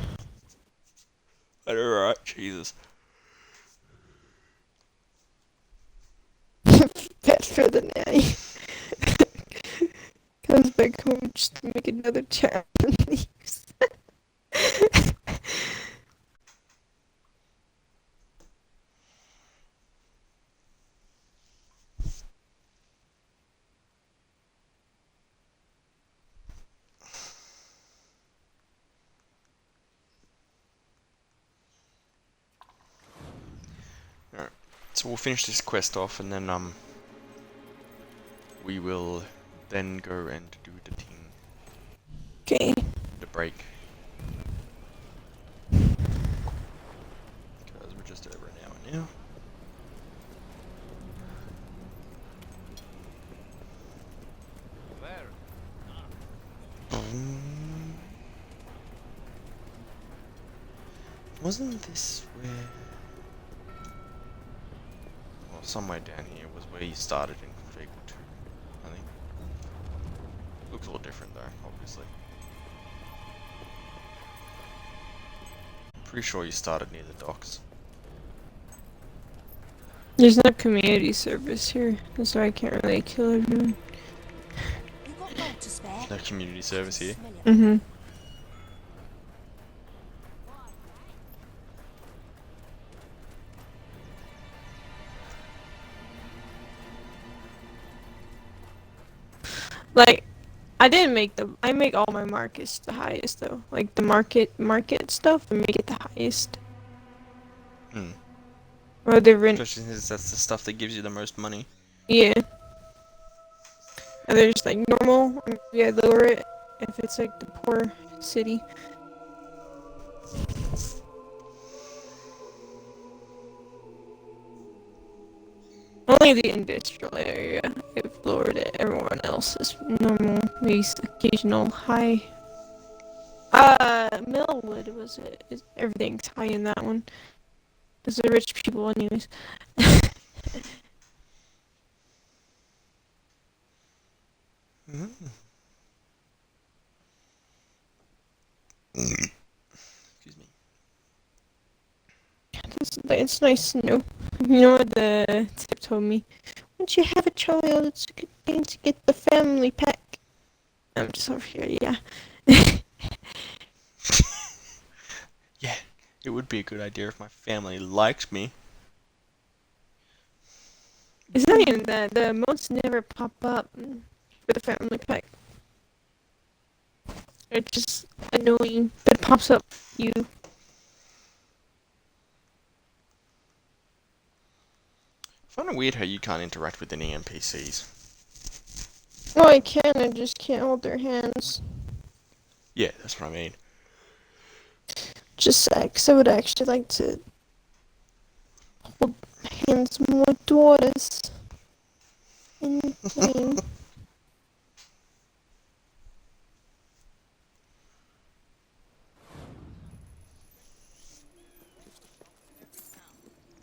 Alright, Jesus. Pet for the nanny. Comes back home just to make another child and leaves. Alright, so we'll finish this quest off, and then we will then go and do the thing. Okay. The break. Because we're just over an hour now. Wasn't this where... Well, somewhere down here was where you started in config 2, I think. Looks a little different though, obviously. Pretty sure you started near the docks. There's no community service here, that's why I can't really kill everyone. There's no community service here. Mm-hmm. Like, I didn't make I make all my markets the highest though. Like the market stuff, I make it the highest. Or the rent. Especially since that's the stuff that gives you the most money. Yeah. And there's like normal, maybe I lower it if it's like the poor city. Only the industrial area, I've lowered it. Everyone else is normal, maybe occasional high. Millwood was it? Everything's high in that one. Those are rich people anyways. Excuse me. It's nice to know. You know what the tip told me? Once you have a child, it's a good thing to get the family pack. I'm just over here, yeah. Yeah, it would be a good idea if my family liked me. It's not even that. The modes never pop up for the family pack. It's just annoying. It pops up you. I find it weird how you can't interact with any NPCs. Well, I can, I just can't hold their hands. Yeah, that's what I mean. Just because I would actually like to hold hands more daughters in the game.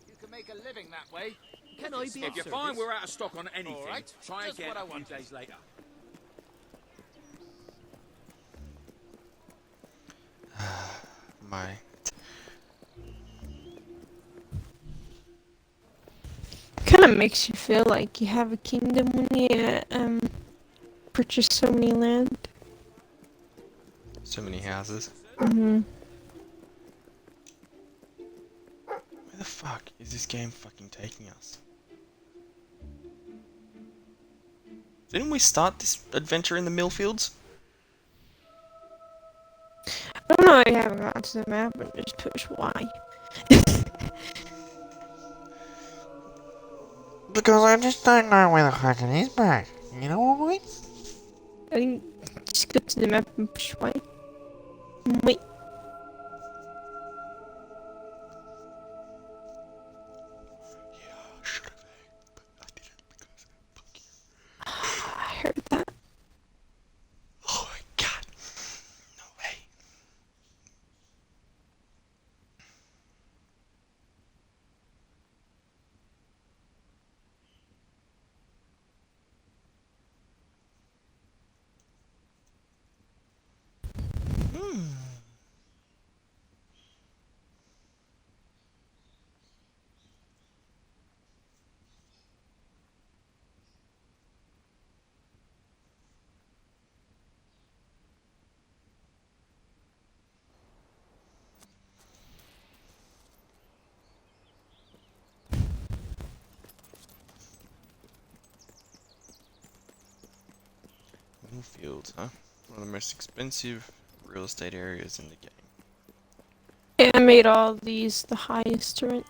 You can make a living that way. Can I be If you find we're out of stock on anything, try Just again what I a few wanted. days later. Kind kind of makes you feel like you have a kingdom when you purchase so many land. So many houses. Mhm. Where the fuck is this game fucking taking us? Didn't we start this adventure in the Millfields? I don't know why you haven't gotten to the map, but just push Y. Because I just don't know where the fuck it is, bro. You know what I mean? I think just go to the map and push Y. Wait. I heard that. Oh my god. No way. Millfields, huh? One of the most expensive real estate areas in the game. Yeah, I made all these the highest rent.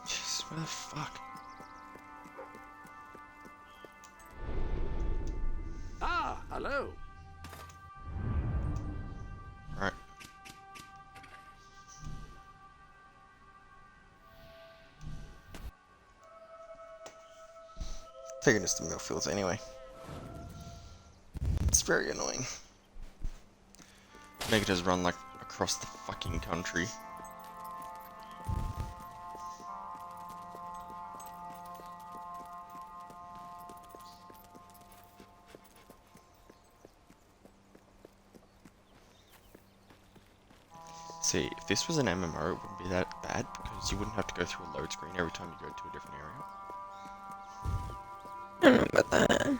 Jeez, where the fuck? Ah, hello. Right. Taking us to Millfields anyway. It's very annoying. Make it just run like across the fucking country. See, if this was an MMO, it wouldn't be that bad because you wouldn't have to go through a load screen every time you go to a different area. I don't know about that.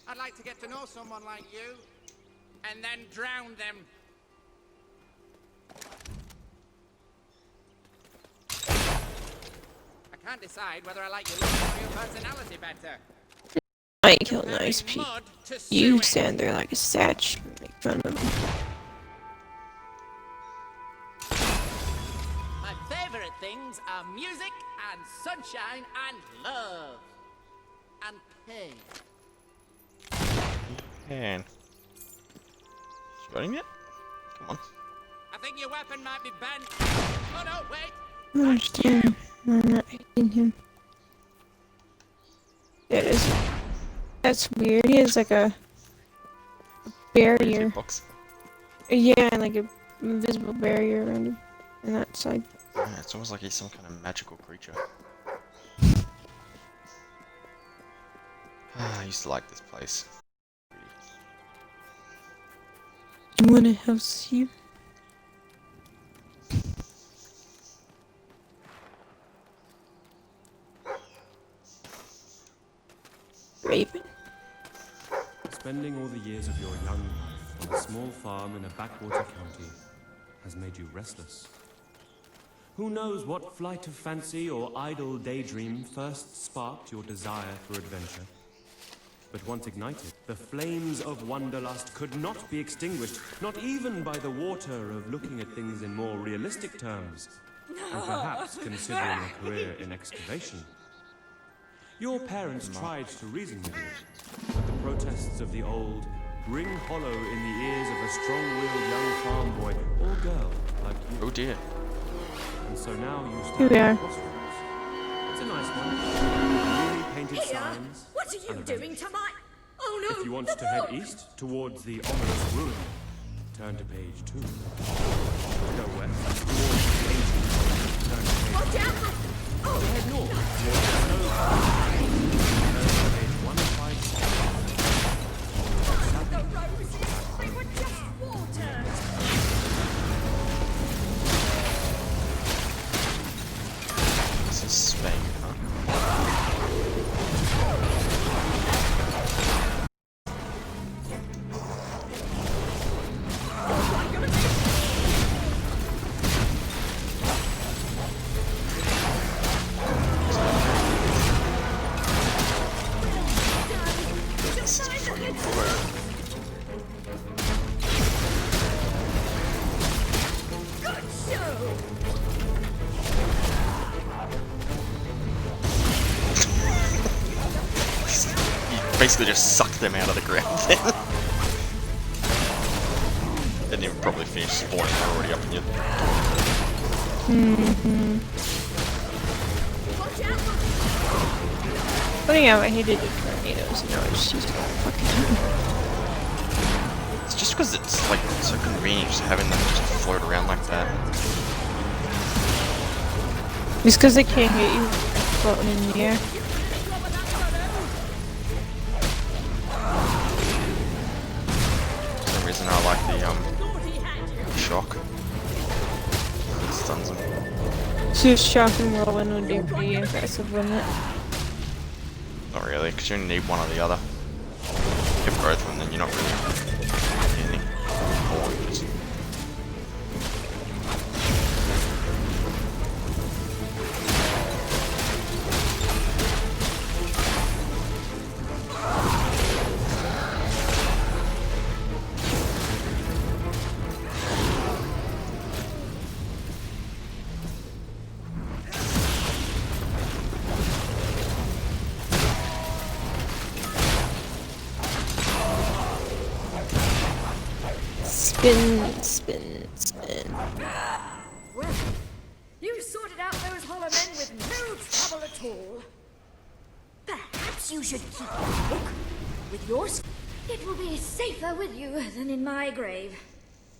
I'd like to get to know someone like you, and then drown them. I can't decide whether I like your look or your personality better. I kill nice people. You stand there like a statue and make fun of me. My favorite things are music and sunshine and love. And pain. Man. You got him yet? Come on. I think your weapon might be bent. Oh no, wait! I don't understand. I'm not hitting him. There it is. That's weird. He has like a barrier. Yeah, like a invisible barrier around him on that side. Yeah, it's almost like he's some kind of magical creature. I used to like this place. Do you want to house you? Raven. Spending all the years of your young life on a small farm in a backwater county has made you restless. Who knows what flight of fancy or idle daydream first sparked your desire for adventure? But once ignited, the flames of wanderlust could not be extinguished, not even by the water of looking at things in more realistic terms, and perhaps considering a career in excavation. Your parents tried to reason with you, but the protests of the old ring hollow in the ears of a strong-willed young farm boy or girl like you. Oh dear. And so now you Here stand we at are. the crossroads. It's a nice one. Newly painted Here, signs. what are you and a doing bench. to my... Oh no! If you want to head east towards the ominous ruin, turn to page 2. To go west, towards the ancient home, turn to page 2. To head north, towards the snow turn to page 156. The roses! They were just watered! This is Spain, huh? Basically just sucked them out of the ground then. Didn't even probably finish spawning, they're already up in you. Funny how I hated the tornadoes, and now I just used to fucking. It's just because it's like so convenient just having them just float around like that. It's because they can't hit you floating in the air. For some reason I like the shock. It stuns them. So shock and whirlwind would be pretty aggressive, wouldn't it? Not really, because you only need one or the other. If you have both of them, then you're not really anything. Spin, spin, spin. Well, you sorted out those hollow men with no trouble at all. Perhaps you should keep your book with yours. It will be safer with you than in my grave.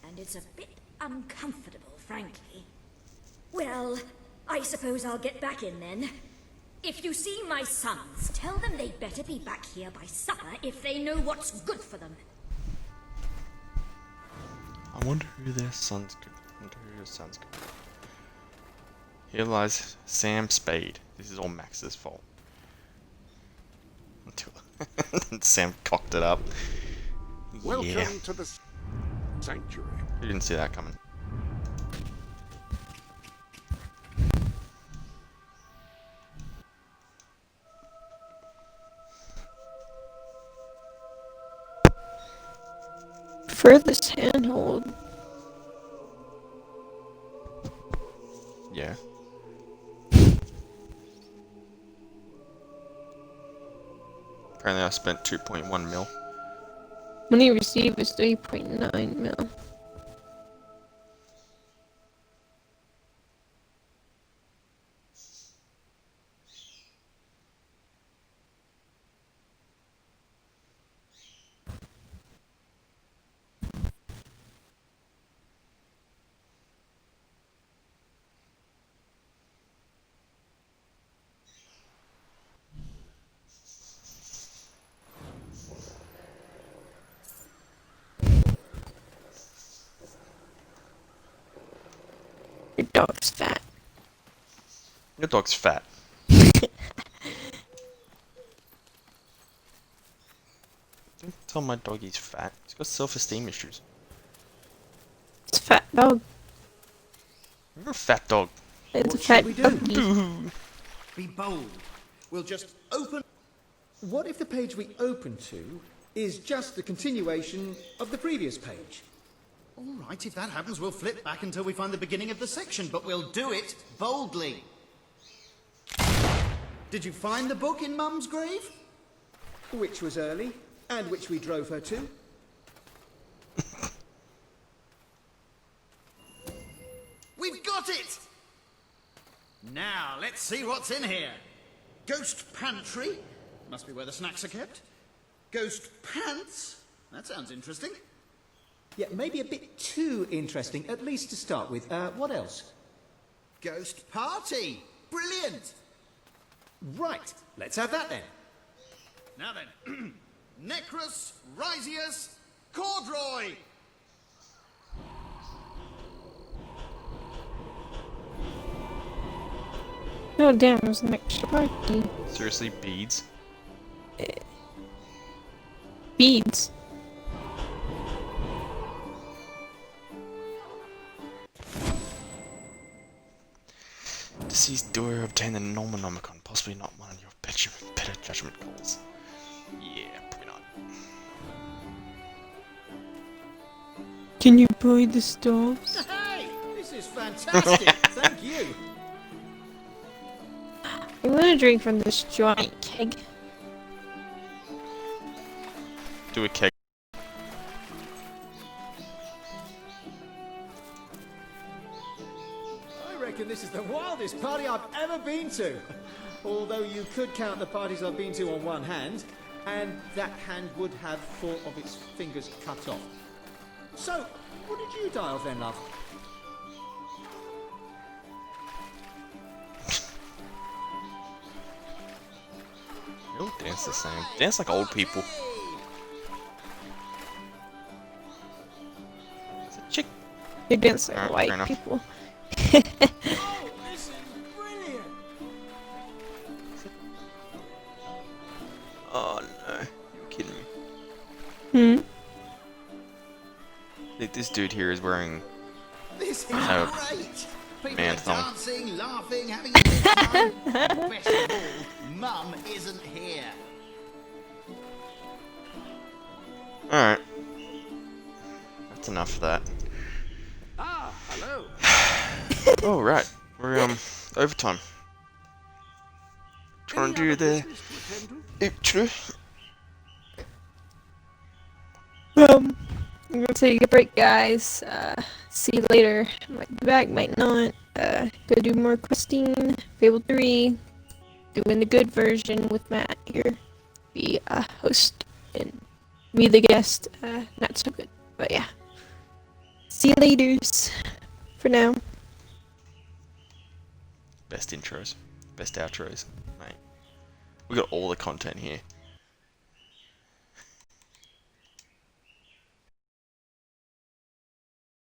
And it's a bit uncomfortable, frankly. Well, I suppose I'll get back in then. If you see my sons, tell them they'd better be back here by supper if they know what's good for them. I wonder who their sons could. Here lies Sam Spade. This is all Max's fault. Until Sam cocked it up. Welcome to the sanctuary. You didn't see that coming. Furthest handhold. Yeah. Apparently I spent 2.1 mil. Money received is 3.9 mil. Your dog's fat. Your dog's fat. Don't tell my dog he's fat. He's got self-esteem issues. It's a fat dog. You're a fat dog. It's a fat doggy. Be bold. We'll just open... What if the page we open to is just the continuation of the previous page? All right, if that happens, we'll flip back until we find the beginning of the section, but we'll do it boldly. Did you find the book in Mum's grave? Which was early, and which we drove her to. We've got it! Now, let's see what's in here. Ghost pantry. Must be where the snacks are kept. Ghost pants. That sounds interesting. Yeah, maybe a bit too interesting, at least to start with. What else? Ghost party! Brilliant! Right, let's have that then. Now then, Necrus, Risius, Cordroy! Oh damn, there's an extra party. Seriously, beads? Beads? Deceased doer obtain the Nomonomicon, possibly not one of your better judgment calls. Yeah, probably not. Can you buy the stoves? Hey, this is fantastic. Thank you. I'm gonna drink from this giant keg. Do a keg. I reckon this is the wildest party I've ever been to. Although you could count the parties I've been to on one hand, and that hand would have 4 of its fingers cut off. So, what did you die of then, love? They all dance the same. Dance like old people. It's a chick. They dance like Fair white enough. people. Oh, this is brilliant! Oh no, you're kidding me. Hmm? This dude here is wearing This is a great! People man are thong. dancing, laughing, having a good time. And best of all, Mum isn't here. Alright. That's enough of that. Ah, hello. Oh, right. We're, overtime. Trying to do the outro. I'm gonna take a break, guys. See you later. Might be back, might not. Go do more questing. Fable 3. Doing the good version with Matt here. Be a host and me the guest. Not so good. But yeah. See you laters. For now. Best intros. Best outros. Mate. We got all the content here.